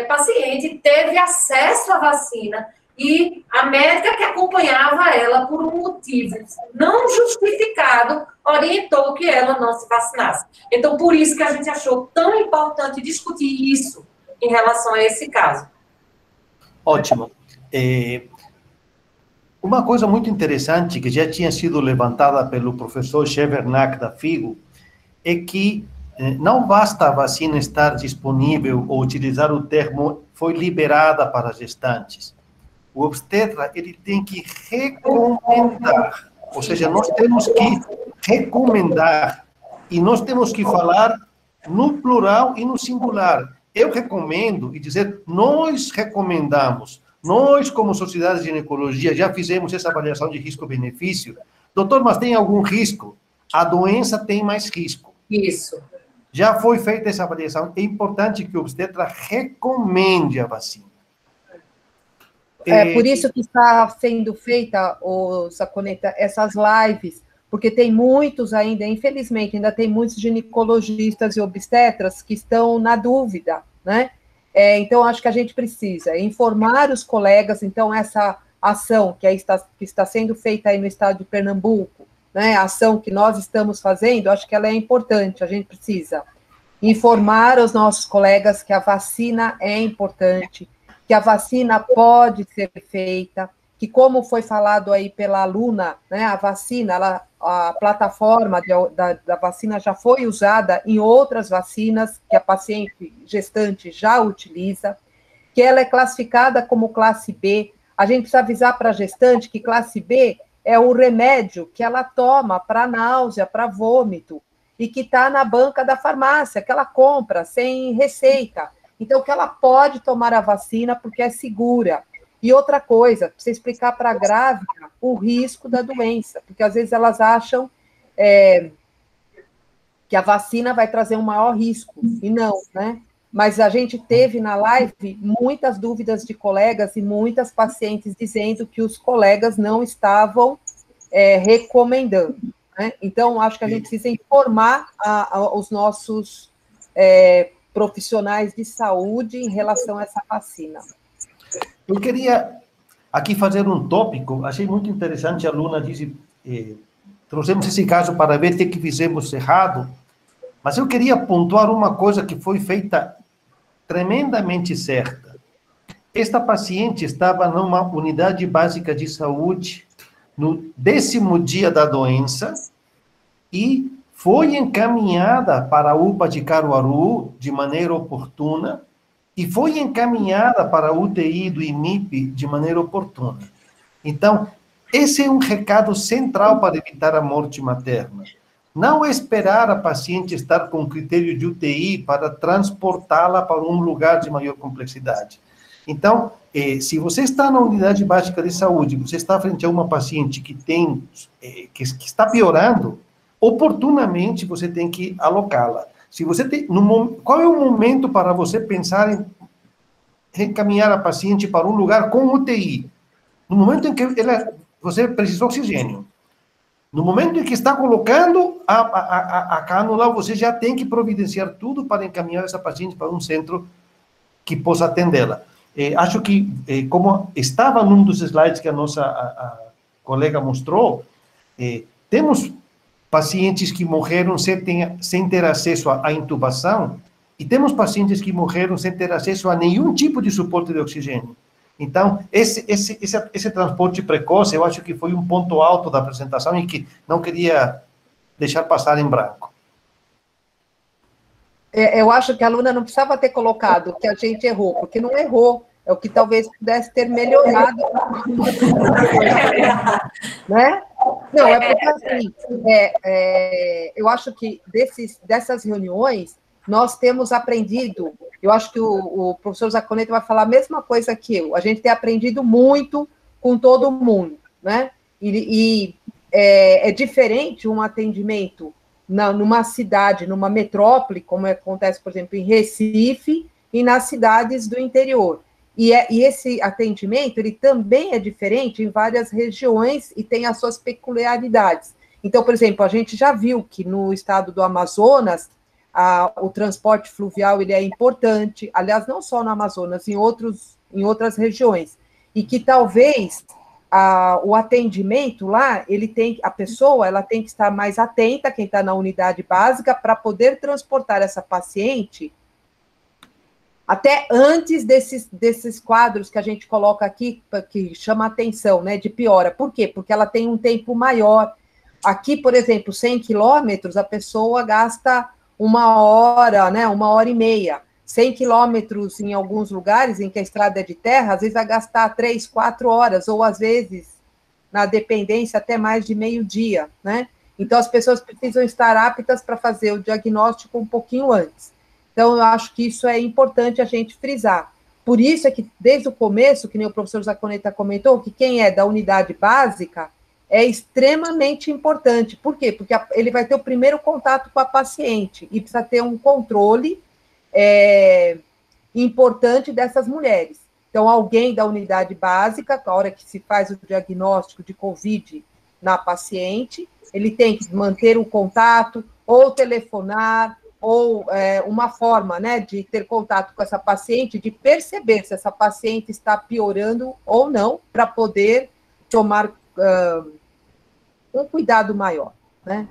paciente teve acesso à vacina e a médica que acompanhava ela, por um motivo não justificado, orientou que ela não se vacinasse. Então, por isso que a gente achou tão importante discutir isso em relação a esse caso. Ótimo. Uma coisa muito interessante que já tinha sido levantada pelo professor Schevernak da FIGO é que não basta a vacina estar disponível ou utilizar o termo foi liberada para gestantes. O obstetra, ele tem que recomendar, ou seja, nós temos que recomendar e nós temos que falar no plural e no singular. Eu recomendo e dizer, nós recomendamos, nós como Sociedade de Ginecologia já fizemos essa avaliação de risco-benefício. Doutor, mas tem algum risco? A doença tem mais risco. Isso. Já foi feita essa avaliação. É importante que o obstetra recomende a vacina. É por isso que está sendo feita, Saconeta, essas lives, porque tem muitos ainda, infelizmente, ainda tem muitos ginecologistas e obstetras que estão na dúvida, né? Então, acho que a gente precisa informar os colegas. Então, essa ação que está sendo feita aí no estado de Pernambuco, né, a ação que nós estamos fazendo, acho que ela é importante. A gente precisa informar os nossos colegas que a vacina é importante, que a vacina pode ser feita, que, como foi falado aí pela aluna, né, a vacina, a plataforma da vacina já foi usada em outras vacinas que a paciente gestante já utiliza, que ela é classificada como classe B. A gente precisa avisar para a gestante que classe B é o remédio que ela toma para náusea, para vômito, e que está na banca da farmácia, que ela compra sem receita. Então, que ela pode tomar a vacina porque é segura. E outra coisa, precisa explicar para a grávida o risco da doença, porque às vezes elas acham que a vacina vai trazer um maior risco, e não, né? Mas a gente teve na live muitas dúvidas de colegas e muitas pacientes dizendo que os colegas não estavam recomendando, né? Então, acho que a gente precisa informar os nossos profissionais de saúde em relação a essa vacina. Eu queria aqui fazer um tópico, achei muito interessante, a aluna trouxemos esse caso para ver o que fizemos errado, mas eu queria pontuar uma coisa que foi feita tremendamente certa. Esta paciente estava numa unidade básica de saúde no 10º dia da doença e foi encaminhada para a UPA de Caruaru de maneira oportuna e foi encaminhada para a UTI do IMIP de maneira oportuna. Então, esse é um recado central para evitar a morte materna. Não esperar a paciente estar com critério de UTI para transportá-la para um lugar de maior complexidade. Então, se você está na unidade básica de saúde, você está frente a uma paciente que está piorando, oportunamente você tem que alocá-la. Se você tem, qual é o momento para você pensar em encaminhar a paciente para um lugar com UTI? No momento em que você precisa de oxigênio. No momento em que está colocando a cânula, você já tem que providenciar tudo para encaminhar essa paciente para um centro que possa atendê-la. Acho que, como estava num dos slides que a nossa colega mostrou, temos pacientes que morreram sem ter acesso à intubação e temos pacientes que morreram sem ter acesso a nenhum tipo de suporte de oxigênio. Então, esse transporte precoce, eu acho que foi um ponto alto da apresentação e que não queria deixar passar em branco. Eu acho que a aluna não precisava ter colocado que a gente errou, porque não errou. É o que talvez pudesse ter melhorado. Né? Não, é porque assim, eu acho que dessas reuniões, nós temos aprendido, eu acho que o professor Zacconeta vai falar a mesma coisa que eu, a gente tem aprendido muito com todo mundo, né? E é diferente um atendimento numa cidade, numa metrópole, como acontece, por exemplo, em Recife, e nas cidades do interior. E esse atendimento, ele também é diferente em várias regiões e tem as suas peculiaridades. Então, por exemplo, a gente já viu que no estado do Amazonas, o transporte fluvial ele é importante, aliás, não só no Amazonas, em outras regiões, e que talvez o atendimento lá, a pessoa ela tem que estar mais atenta, quem está na unidade básica, para poder transportar essa paciente até antes desses quadros que a gente coloca aqui, que chama atenção, né, de piora. Por quê? Porque ela tem um tempo maior. Aqui, por exemplo, 100 quilômetros, a pessoa gasta 1 hora, né, 1h30. 100 quilômetros em alguns lugares em que a estrada é de terra, às vezes vai gastar 3, 4 horas, ou às vezes, na dependência, até mais de meio-dia, né? Então, as pessoas precisam estar aptas para fazer o diagnóstico um pouquinho antes. Então, eu acho que isso é importante a gente frisar. Por isso é que, desde o começo, que nem o professor Zacconeta comentou, que quem é da unidade básica é extremamente importante. Por quê? Porque ele vai ter o primeiro contato com a paciente e precisa ter um controle importante dessas mulheres. Então, alguém da unidade básica, na hora que se faz o diagnóstico de COVID na paciente, ele tem que manter o contato, ou telefonar, ou uma forma, né, de ter contato com essa paciente, de perceber se essa paciente está piorando ou não, para poder tomar um cuidado maior, né,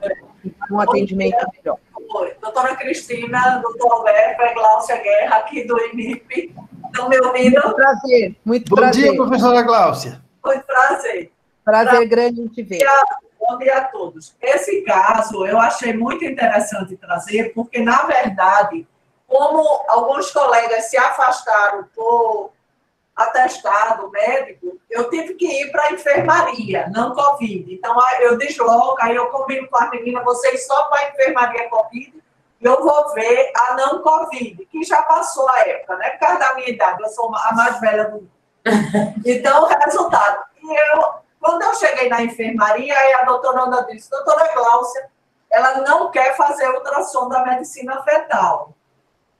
um atendimento melhor. Oi, doutora Cristina, doutor Alberto, Gláucia Guerra, aqui do IMIP, estão me ouvindo? Muito prazer, muito Bom prazer. Bom dia, professora Gláucia. Muito prazer. Prazer grande em te ver. Bom dia a todos. Esse caso eu achei muito interessante trazer, porque, na verdade, como alguns colegas se afastaram por atestado médico, eu tive que ir para a enfermaria, não Covid. Então, eu desloco, aí eu combino com a menina, vocês só para a enfermaria Covid, e eu vou ver a não Covid, que já passou a época, né? Por causa da minha idade, eu sou a mais velha do mundo. Então, resultado. Quando eu cheguei na enfermaria, aí a doutora Ana disse, doutora Gláucia, ela não quer fazer ultrassom da medicina fetal.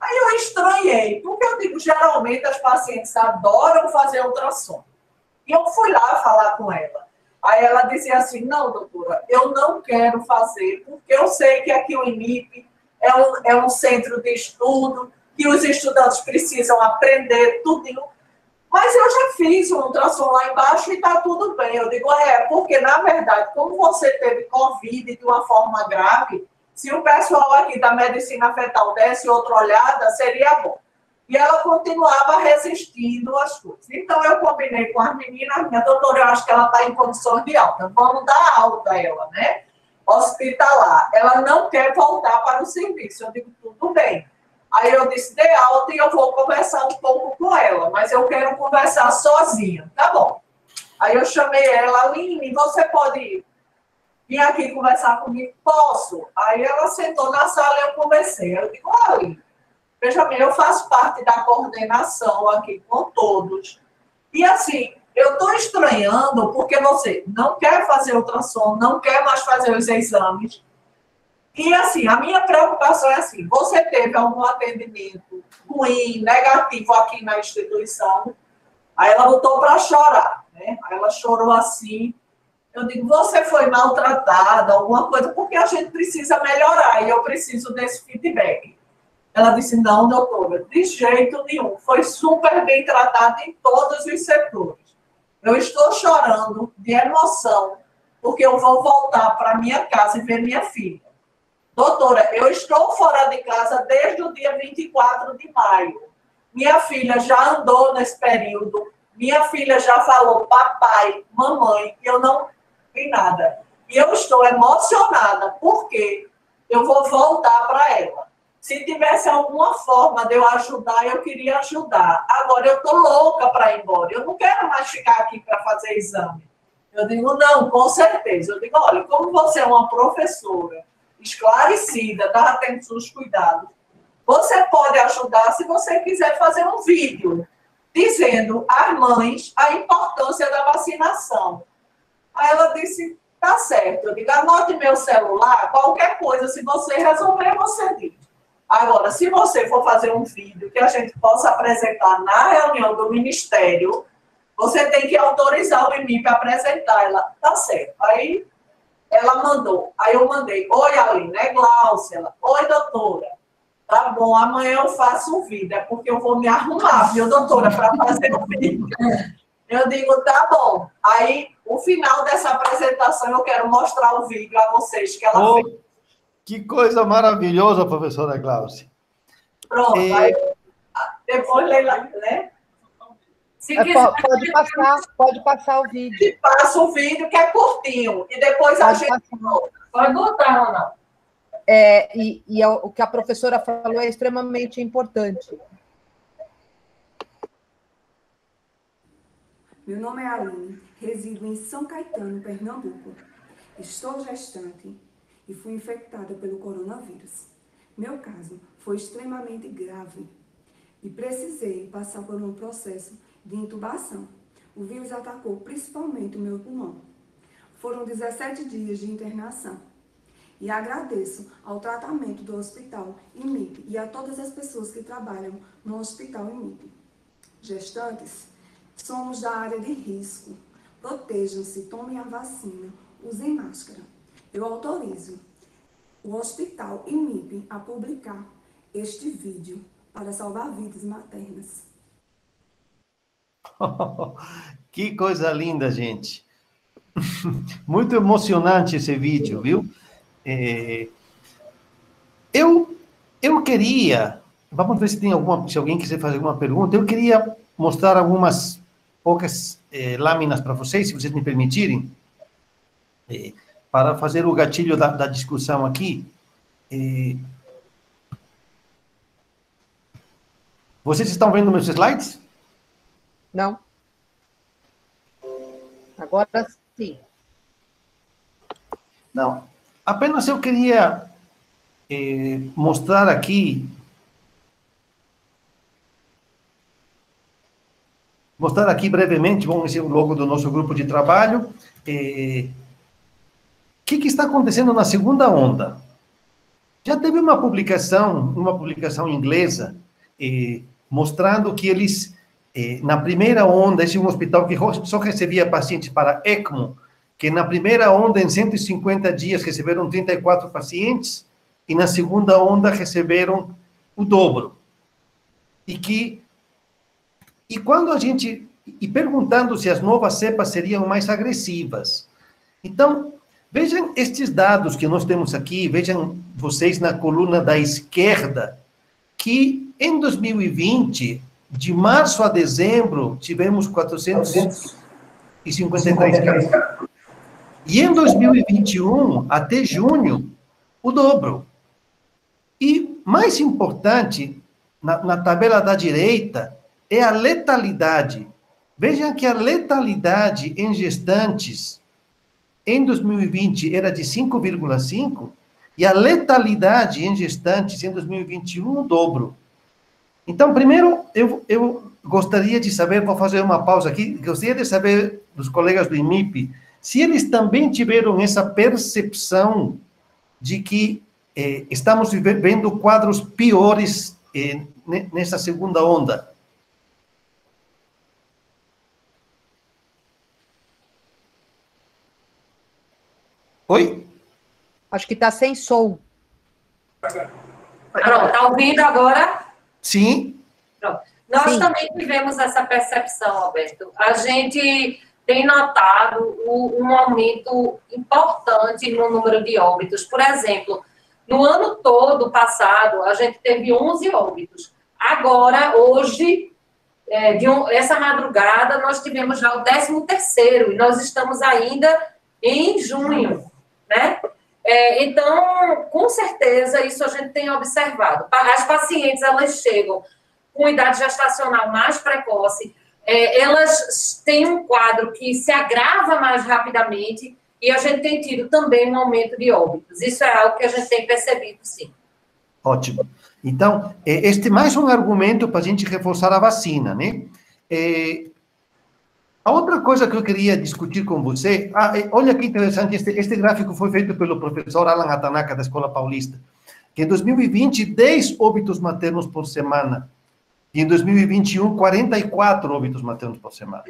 Aí eu estranhei, porque eu digo, geralmente as pacientes adoram fazer ultrassom. E eu fui lá falar com ela. Aí ela dizia assim, não, doutora, eu não quero fazer, porque eu sei que aqui o IMIP é um centro de estudo, que os estudantes precisam aprender tudo. Mas eu já fiz um ultrassom lá embaixo e está tudo bem. Eu digo, porque na verdade, como você teve Covid de uma forma grave, se o pessoal aqui da medicina fetal desse outra olhada, seria bom. E ela continuava resistindo às coisas. Então, eu combinei com as meninas, minha doutora, eu acho que ela está em condições de alta, vamos dar alta a ela, né? Hospitalar. Ela não quer voltar para o serviço. Eu digo, tudo bem. Aí eu disse, dê alta e eu vou conversar um pouco com ela, mas eu quero conversar sozinha. Tá bom. Aí eu chamei ela, Aline, você pode vir aqui conversar comigo? Posso. Aí ela sentou na sala e eu conversei. Eu digo, Aline, veja bem, eu faço parte da coordenação aqui com todos. E assim, eu estou estranhando porque você não quer fazer ultrassom, não quer mais fazer os exames. E assim, a minha preocupação é assim, você teve algum atendimento ruim, negativo aqui na instituição? Aí ela voltou para chorar, né? Aí ela chorou assim. Eu digo, você foi maltratada, alguma coisa, porque a gente precisa melhorar e eu preciso desse feedback. Ela disse, não, doutora, de jeito nenhum. Foi super bem tratada em todos os setores. Eu estou chorando de emoção, porque eu vou voltar para minha casa e ver minha filha. Doutora, eu estou fora de casa desde o dia 24 de maio. Minha filha já andou nesse período. Minha filha já falou papai, mamãe, e eu não vi nada. E eu estou emocionada, porque eu vou voltar para ela. Se tivesse alguma forma de eu ajudar, eu queria ajudar. Agora, eu estou louca para ir embora. Eu não quero mais ficar aqui para fazer exame. Eu digo, não, com certeza. Eu digo, olha, como você é uma professora esclarecida, está tendo seus cuidados, você pode ajudar se você quiser fazer um vídeo dizendo às mães a importância da vacinação. Aí ela disse, tá certo. Eu digo, anote meu celular, qualquer coisa, se você resolver, você diz. Agora, se você for fazer um vídeo que a gente possa apresentar na reunião do Ministério, você tem que autorizar o IMIP a apresentar. Ela, tá certo. Aí ela mandou. Aí eu mandei, oi, Aline, é Glaucia. Ela, oi, doutora. Tá bom, amanhã eu faço um vídeo, é porque eu vou me arrumar, viu, doutora, para fazer o vídeo. Eu digo, tá bom. Aí, o final dessa apresentação, eu quero mostrar o vídeo a vocês que ela fez. Que coisa maravilhosa, professora Glaucia. Pronto, aí depois Leila, né? Se pode passar o vídeo. E passa o vídeo que é curtinho. E depois a gente... Pode botar, Ronaldo. O que a professora falou é extremamente importante. Meu nome é Aline, resido em São Caetano, Pernambuco. Estou gestante e fui infectada pelo coronavírus. Meu caso foi extremamente grave e precisei passar por um processo de intubação. O vírus atacou principalmente o meu pulmão. Foram 17 dias de internação. E agradeço ao tratamento do Hospital IMIP e a todas as pessoas que trabalham no Hospital IMIP. Gestantes, somos da área de risco. Protejam-se, tomem a vacina, usem máscara. Eu autorizo o Hospital IMIP a publicar este vídeo para salvar vidas maternas. Que coisa linda, gente. Muito emocionante esse vídeo, viu? Eu queria, vamos ver se alguém quiser fazer alguma pergunta, eu queria mostrar algumas poucas lâminas para vocês, se vocês me permitirem, para fazer o gatilho da discussão aqui. Vocês estão vendo meus slides? Não. Agora sim. Não. Apenas eu queria mostrar aqui brevemente, vamos dizer, o logo do nosso grupo de trabalho, o que está acontecendo na segunda onda. Já teve uma publicação inglesa, mostrando que eles, na primeira onda, esse é um hospital que só recebia pacientes para ECMO, que na primeira onda, em 150 dias, receberam 34 pacientes, e na segunda onda receberam o dobro. E que E perguntando se as novas cepas seriam mais agressivas. Então, vejam estes dados que nós temos aqui, vejam vocês na coluna da esquerda, que em 2020, de março a dezembro, tivemos 453 casos. E em 2021, até junho, o dobro. E, mais importante, na tabela da direita, é a letalidade. Vejam que a letalidade em gestantes, em 2020, era de 5,5, e a letalidade em gestantes, em 2021, o dobro. Então, primeiro, eu gostaria de saber, vou fazer uma pausa aqui, gostaria de saber dos colegas do IMIP, se eles também tiveram essa percepção de que estamos vendo quadros piores nessa segunda onda. Oi? Acho que está sem som. Pronto, está ouvindo agora? Sim. Pronto. Nós Sim. também tivemos essa percepção, Alberto. A gente tem notado um aumento importante no número de óbitos. Por exemplo, no ano todo passado, a gente teve 11 óbitos. Agora, hoje, essa madrugada, nós tivemos já o 13º, e nós estamos ainda em junho, né? Então, com certeza, isso a gente tem observado. As pacientes, elas chegam com idade gestacional mais precoce, elas têm um quadro que se agrava mais rapidamente e a gente tem tido também um aumento de óbitos. Isso é algo que a gente tem percebido, sim. Ótimo. Então, este é mais um argumento para a gente reforçar a vacina, né? A outra coisa que eu queria discutir com você, olha que interessante, este gráfico foi feito pelo professor Alan Atanaka, da Escola Paulista, que em 2020, 10 óbitos maternos por semana, e em 2021, 44 óbitos maternos por semana.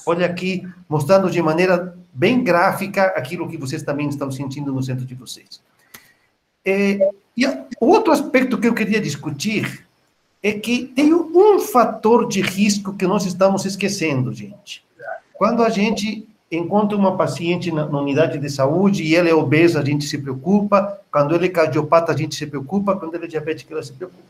Olha aqui, mostrando de maneira bem gráfica aquilo que vocês também estão sentindo no centro de vocês. E outro aspecto que eu queria discutir é que tem um fator de risco que nós estamos esquecendo, gente. Quando a gente encontra uma paciente na unidade de saúde e ela é obesa, a gente se preocupa. Quando ela é cardiopata, a gente se preocupa. Quando ela é diabética, ela se preocupa.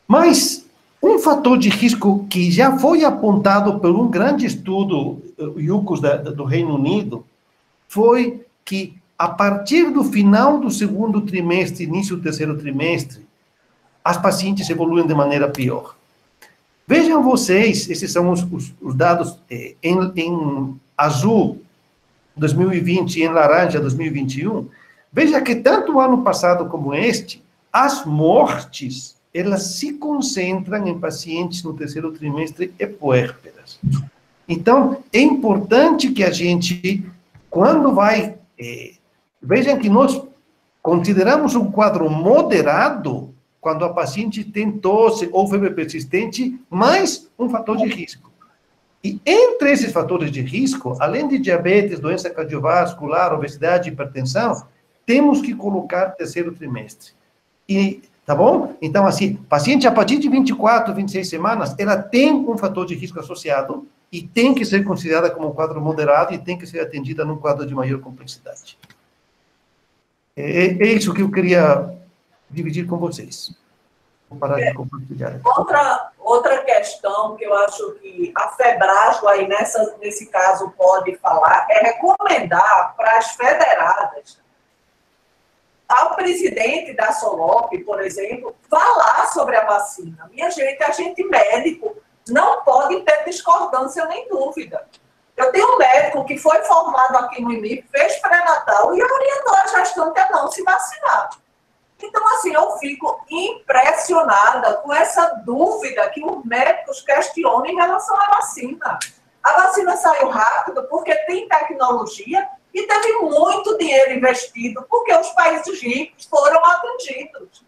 Mas um fator de risco que já foi apontado por um grande estudo, IUCOS do Reino Unido, foi que a partir do final do segundo trimestre, início do terceiro trimestre, as pacientes evoluem de maneira pior. Vejam vocês, esses são os dados em azul, 2020, e em laranja, 2021. Veja que tanto o ano passado como este, as mortes, elas se concentram em pacientes no terceiro trimestre e puérperas. Então, é importante que a gente, quando vai... vejam que nós consideramos um quadro moderado quando a paciente tem tosse ou febre persistente, mais um fator de risco. E entre esses fatores de risco, além de diabetes, doença cardiovascular, obesidade, hipertensão, temos que colocar terceiro trimestre. Tá bom? Então, assim, paciente a partir de 24, 26 semanas, ela tem um fator de risco associado e tem que ser considerada como um quadro moderado e tem que ser atendida num quadro de maior complexidade. É isso que eu queria dividir com vocês. Vou parar de compartilhar. Outra questão que eu acho que a Febrasgo aí nesse caso pode falar é recomendar para as federadas ao presidente da SOLOP, por exemplo, falar sobre a vacina. Minha gente, a gente médico não pode ter discordância nem dúvida. Eu tenho um médico que foi formado aqui no IMIP, fez pré-natal e orientou a gestante a não se vacinar. Então, assim, eu fico impressionada com essa dúvida que os médicos questionam em relação à vacina. A vacina saiu rápido porque tem tecnologia e teve muito dinheiro investido porque os países ricos foram atendidos.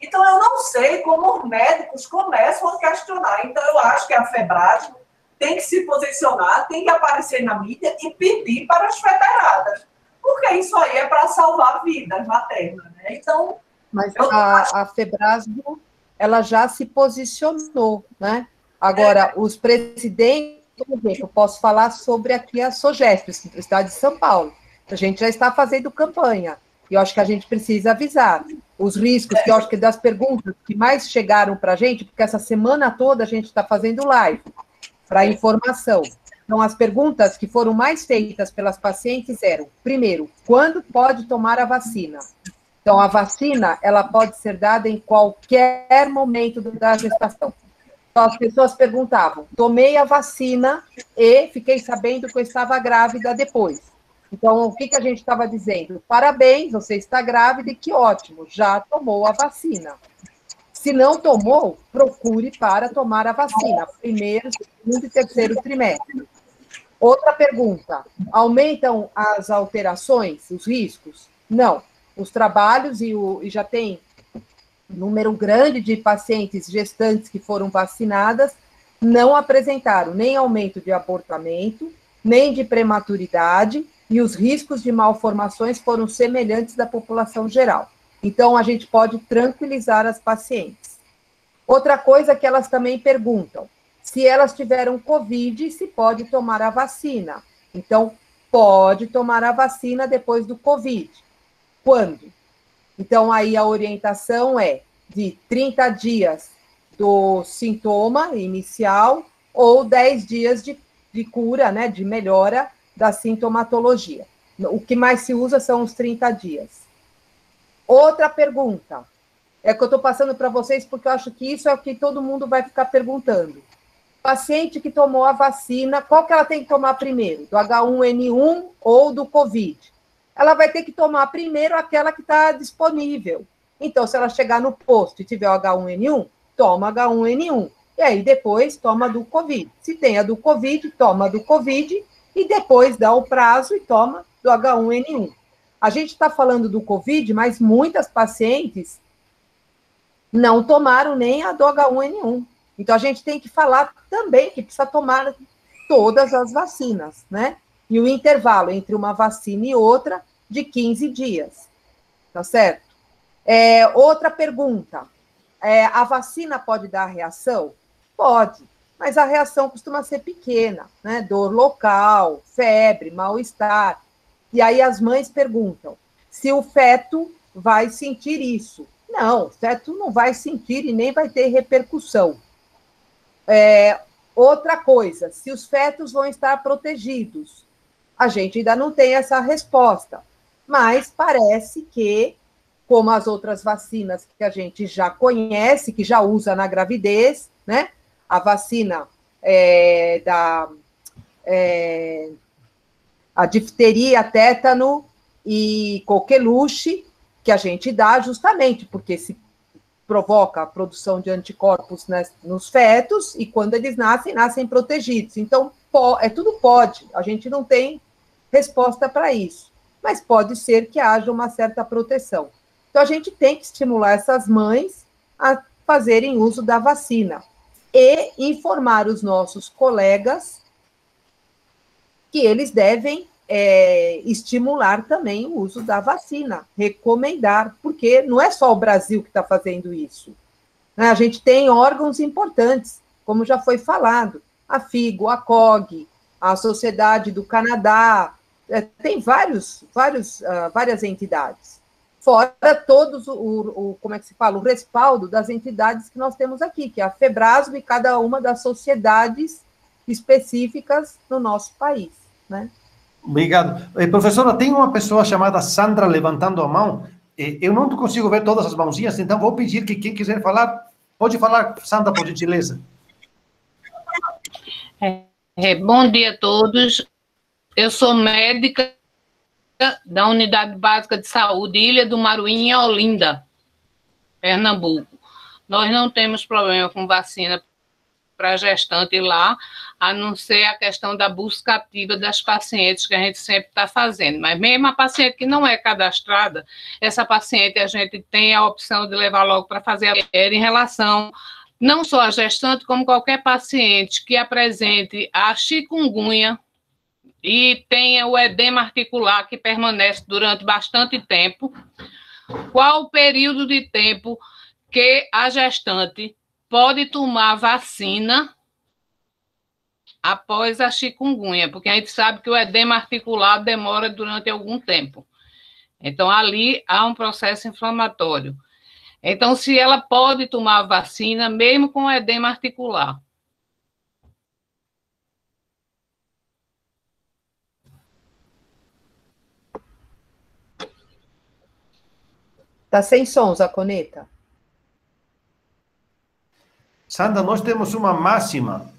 Então, eu não sei como os médicos começam a questionar. Então, eu acho que a Febrasgo tem que se posicionar, tem que aparecer na mídia e pedir para as federadas. Porque isso aí é para salvar vidas maternas, né? Então... Mas a Febrasgo, ela já se posicionou, né? Agora, os presidentes, por exemplo, eu posso falar sobre aqui a Sogesp, a cidade de São Paulo. A gente já está fazendo campanha. E eu acho que a gente precisa avisar os riscos, que eu acho que das perguntas que mais chegaram para a gente, porque essa semana toda a gente está fazendo live para informação. Então, as perguntas que foram mais feitas pelas pacientes eram, primeiro, quando pode tomar a vacina? Então, a vacina, ela pode ser dada em qualquer momento da gestação. Então, as pessoas perguntavam, tomei a vacina e fiquei sabendo que eu estava grávida depois. Então, o que a gente estava dizendo? Parabéns, você está grávida e que ótimo, já tomou a vacina. Se não tomou, procure para tomar a vacina, primeiro, segundo e terceiro trimestre. Outra pergunta, aumentam as alterações, os riscos? Não. Os trabalhos, e já tem número grande de pacientes gestantes que foram vacinadas, não apresentaram nem aumento de abortamento, nem de prematuridade, e os riscos de malformações foram semelhantes da população geral. Então, a gente pode tranquilizar as pacientes. Outra coisa que elas também perguntam, se elas tiveram Covid, se pode tomar a vacina. Então, pode tomar a vacina depois do Covid. Quando? Então, aí a orientação é de 30 dias do sintoma inicial ou 10 dias de cura, né, de melhora da sintomatologia. O que mais se usa são os 30 dias. Outra pergunta, é que eu estou passando para vocês porque eu acho que isso é o que todo mundo vai ficar perguntando. Paciente que tomou a vacina, qual que ela tem que tomar primeiro? Do H1N1 ou do Covid? Ela vai ter que tomar primeiro aquela que está disponível. Então, se ela chegar no posto e tiver o H1N1, toma H1N1. E aí, depois, toma do Covid. Se tem a do Covid, toma do Covid e depois dá o prazo e toma do H1N1. A gente está falando do Covid, mas muitas pacientes não tomaram nem a do H1N1. Então, a gente tem que falar também que precisa tomar todas as vacinas, né? E o intervalo entre uma vacina e outra de 15 dias, tá certo? Outra pergunta, a vacina pode dar reação? Pode, mas a reação costuma ser pequena, né? Dor local, febre, mal-estar. E aí as mães perguntam se o feto vai sentir isso. Não, o feto não vai sentir e nem vai ter repercussão. Outra coisa, se os fetos vão estar protegidos. A gente ainda não tem essa resposta, mas parece que, como as outras vacinas que a gente já conhece, que já usa na gravidez, né? A vacina a difteria, tétano e coqueluche, que a gente dá justamente porque se provoca a produção de anticorpos, né, nos fetos, e quando eles nascem protegidos. Então, tudo pode, a gente não tem resposta para isso, mas pode ser que haja uma certa proteção. Então, a gente tem que estimular essas mães a fazerem uso da vacina e informar os nossos colegas que eles devem estimular também o uso da vacina, recomendar, porque não é só o Brasil que está fazendo isso, né? A gente tem órgãos importantes, como já foi falado, a FIGO, a COG, a Sociedade do Canadá, tem várias entidades, fora todos como é que se fala, o respaldo das entidades que nós temos aqui, que é a FEBRASGO e cada uma das sociedades específicas no nosso país, né? Obrigado. Professora, tem uma pessoa chamada Sandra levantando a mão. Eu não consigo ver todas as mãozinhas, então vou pedir que quem quiser falar, pode falar, Sandra, por gentileza. Bom dia a todos. Eu sou médica da Unidade Básica de Saúde Ilha do Maruim, em Olinda, Pernambuco. Nós não temos problema com vacina para gestante lá, a não ser a questão da busca ativa das pacientes, que a gente sempre está fazendo. Mas mesmo a paciente que não é cadastrada, essa paciente a gente tem a opção de levar logo para fazer a em relação, não só a gestante, como qualquer paciente que apresente a chikungunya e tenha o edema articular que permanece durante bastante tempo. Qual o período de tempo que a gestante pode tomar vacina após a chikungunya, porque a gente sabe que o edema articular demora durante algum tempo. Então, ali há um processo inflamatório. Então, se ela pode tomar a vacina, mesmo com edema articular. Está sem som, Zaconeta. Sandra, nós temos uma máxima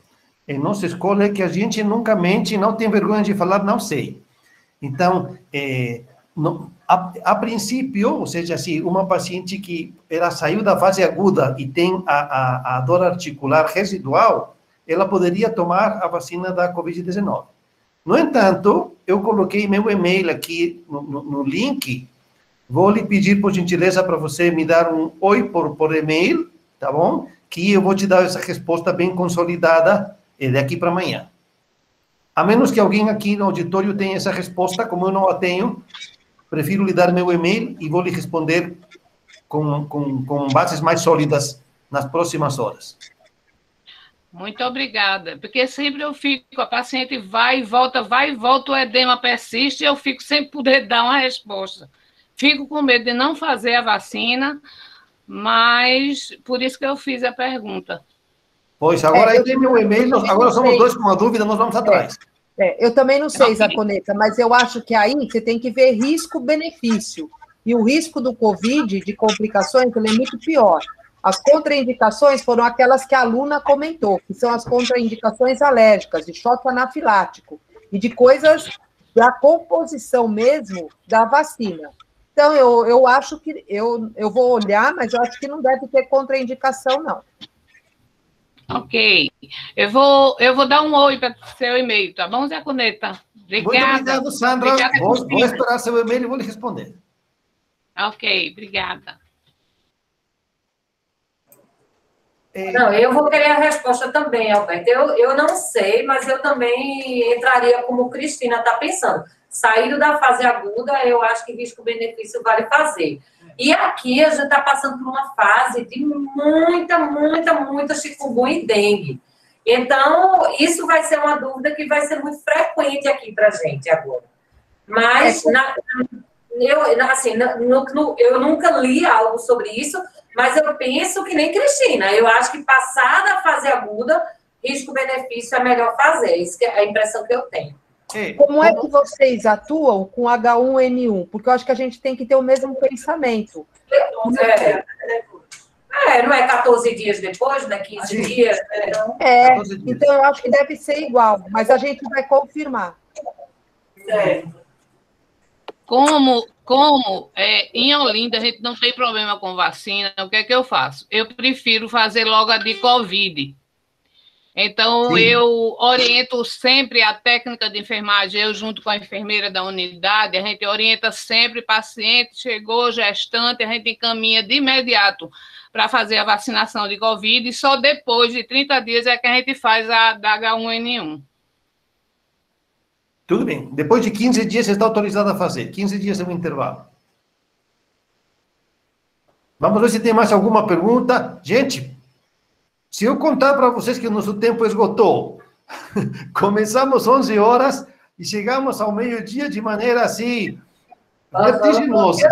em nossa escola, é que a gente nunca mente, não tem vergonha de falar, não sei. Então, a princípio, ou seja, se uma paciente que ela saiu da fase aguda e tem a dor articular residual, ela poderia tomar a vacina da Covid-19. No entanto, eu coloquei meu e-mail aqui no link. Vou lhe pedir, por gentileza, para você me dar um oi por e-mail, tá bom? Que eu vou te dar essa resposta bem consolidada daqui para amanhã. A menos que alguém aqui no auditório tenha essa resposta, como eu não a tenho, prefiro lhe dar meu e-mail e vou lhe responder com bases mais sólidas nas próximas horas. Muito obrigada, porque sempre eu fico, a paciente vai e volta, o edema persiste e eu fico sem poder dar uma resposta. Fico com medo de não fazer a vacina, mas por isso que eu fiz a pergunta. Pois, agora aí tem meu e-mail, agora somos dois com uma dúvida, nós vamos atrás. Eu também não sei, Zaconeta, mas eu acho que aí você tem que ver risco-benefício. E o risco do Covid, de complicações, ele é muito pior. As contraindicações foram aquelas que a aluna comentou, que são as contraindicações alérgicas, de choque anafilático, e de coisas da composição mesmo da vacina. Então, eu acho que, eu vou olhar, mas eu acho que não deve ter contraindicação, não. Ok. Eu vou dar um oi para o seu e-mail, tá bom, Zaconeta? Obrigada. Muito obrigado, Sandra. Obrigada, vou esperar seu e-mail e vou lhe responder. Ok, obrigada. Não, eu vou querer a resposta também, Alberto. Eu não sei, mas eu também entraria como Cristina está pensando. Saído da fase aguda, eu acho que risco-benefício vale fazer. E aqui a gente está passando por uma fase de muita chikungunya e dengue. Então, isso vai ser uma dúvida que vai ser muito frequente aqui para a gente agora. Mas, eu nunca li algo sobre isso, mas eu penso que nem Cristina. Eu acho que passada a fase aguda, risco-benefício é melhor fazer. Isso é a impressão que eu tenho. Como é que vocês atuam com H1N1? Porque eu acho que a gente tem que ter o mesmo pensamento. Não é 14 dias depois, né? 15 dias. Então eu acho que deve ser igual, mas a gente vai confirmar. Como em Olinda a gente não tem problema com vacina, o que é que eu faço? Eu prefiro fazer logo a de Covid. Então, sim, eu oriento sempre a técnica de enfermagem, eu junto com a enfermeira da unidade, a gente orienta sempre paciente, chegou gestante, a gente encaminha de imediato para fazer a vacinação de Covid, e só depois de 30 dias é que a gente faz a da H1N1. Tudo bem. Depois de 15 dias você está autorizado a fazer. 15 dias é o intervalo. Vamos ver se tem mais alguma pergunta. Gente, se eu contar para vocês que o nosso tempo esgotou, começamos 11 horas e chegamos ao meio-dia de maneira assim, vertiginosa. Eu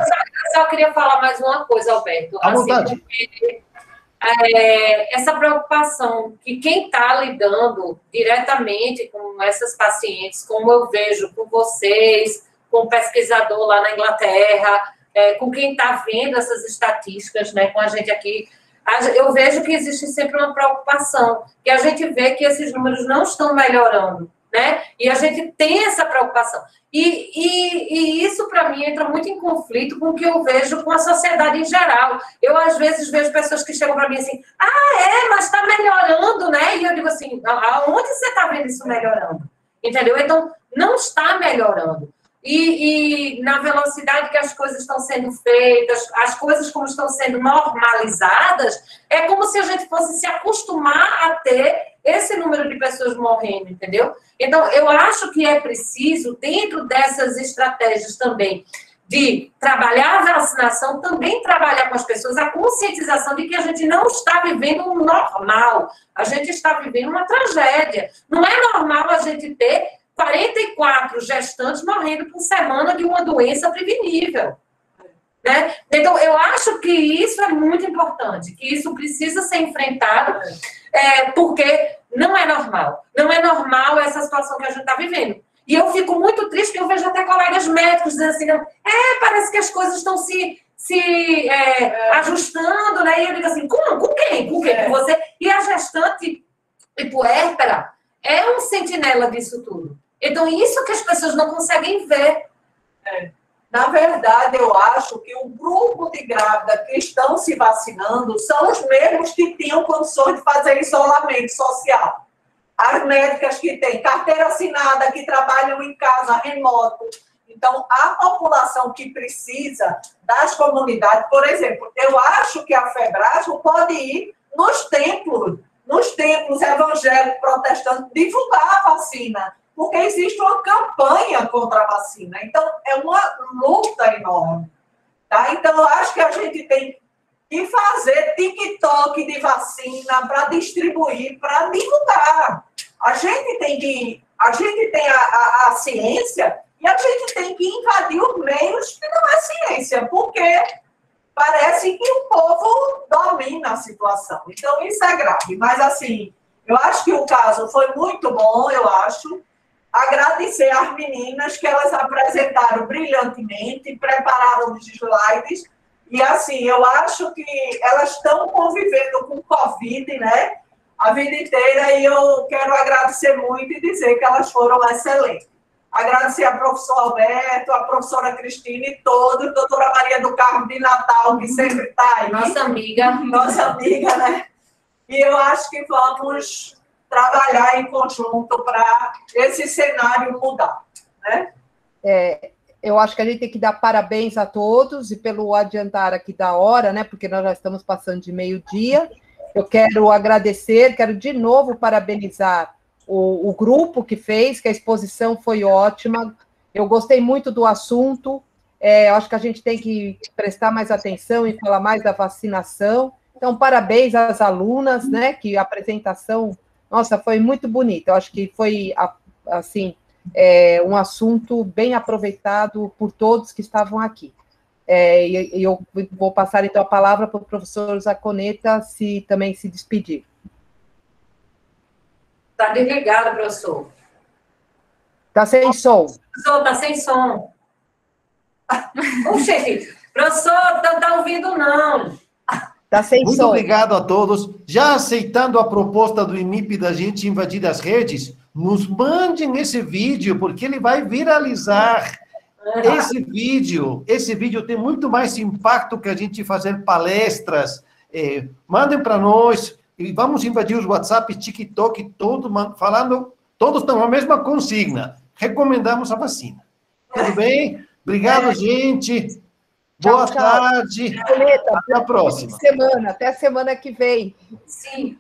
só queria falar mais uma coisa, Alberto. À vontade. Essa preocupação que quem está lidando diretamente com essas pacientes, como eu vejo com vocês, com o pesquisador lá na Inglaterra, com quem está vendo essas estatísticas, né, com a gente aqui, eu vejo que existe sempre uma preocupação, que a gente vê que esses números não estão melhorando, né? E a gente tem essa preocupação. E isso, para mim, entra muito em conflito com o que eu vejo com a sociedade em geral. Eu, às vezes, vejo pessoas que chegam para mim assim, mas está melhorando, né? E eu digo assim, aonde você está vendo isso melhorando? Entendeu? Então, não está melhorando. E na velocidade que as coisas estão sendo feitas, as coisas como estão sendo normalizadas, é como se a gente fosse se acostumar a ter esse número de pessoas morrendo, entendeu? Então, eu acho que é preciso, dentro dessas estratégias também, de trabalhar a vacinação, também trabalhar com as pessoas a conscientização de que a gente não está vivendo um normal, a gente está vivendo uma tragédia. Não é normal a gente ter 44 gestantes morrendo por semana de uma doença prevenível. Né? Então, eu acho que isso é muito importante, que isso precisa ser enfrentado, porque não é normal. Não é normal essa situação que a gente está vivendo. E eu fico muito triste, porque eu vejo até colegas médicos dizendo assim, parece que as coisas estão se ajustando, né? E eu digo assim, com quem? Com quem? Com você? E a gestante e puérpera é um sentinela disso tudo. Então, isso que as pessoas não conseguem ver. Na verdade, eu acho que o grupo de grávidas que estão se vacinando são os mesmos que tinham condições de fazer isolamento social. As médicas que têm carteira assinada, que trabalham em casa, remoto. Então, a população que precisa das comunidades, por exemplo, eu acho que a Febrajo pode ir nos templos evangélicos protestantes, divulgar a vacina, porque existe uma campanha contra a vacina. Então, é uma luta enorme. Tá? Então, eu acho que a gente tem que fazer TikTok de vacina para distribuir, para divulgar. A gente tem a ciência e a gente tem que invadir os meios que não é ciência, porque parece que o povo domina a situação. Então, isso é grave. Mas, assim, eu acho que o caso foi muito bom, eu acho. Agradecer às meninas que elas apresentaram brilhantemente, prepararam os slides. E, assim, eu acho que elas estão convivendo com Covid, né? A vida inteira. E eu quero agradecer muito e dizer que elas foram excelentes. Agradecer ao professor Alberto, a professora Cristina e todos, a doutora Maria do Carmo de Natal, que sempre está aí. Nossa amiga. Nossa amiga, né? E eu acho que vamos trabalhar em conjunto para esse cenário mudar, né? Eu acho que a gente tem que dar parabéns a todos e pelo adiantar aqui da hora, né? Porque nós já estamos passando de meio-dia. Eu quero agradecer, quero de novo parabenizar o grupo que fez, que a exposição foi ótima. Eu gostei muito do assunto. Eu acho que a gente tem que prestar mais atenção e falar mais da vacinação. Então, parabéns às alunas, né? Que a apresentação, nossa, foi muito bonita. Eu acho que foi, assim, um assunto bem aproveitado por todos que estavam aqui. E eu vou passar, então, a palavra para o professor Zaconeta também se despedir. Está desligado, professor. Está sem som. Professor, está sem som. Oxe, professor, não está ouvindo, não. Está sem Muito som. obrigado a todos. Já aceitando a proposta do IMIP da gente invadir as redes, nos mandem esse vídeo, porque ele vai viralizar. Esse vídeo tem muito mais impacto que a gente fazer palestras. Mandem para nós, e vamos invadir os WhatsApp, TikTok, falando, todos estão na mesma consigna. Recomendamos a vacina. Tudo bem? Obrigado, gente. Boa tarde. Até a próxima. Até a semana que vem. Sim.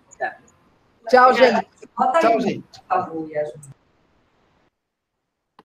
Tchau, gente. Bota aí, Tchau, gente. por favor, Yasmin.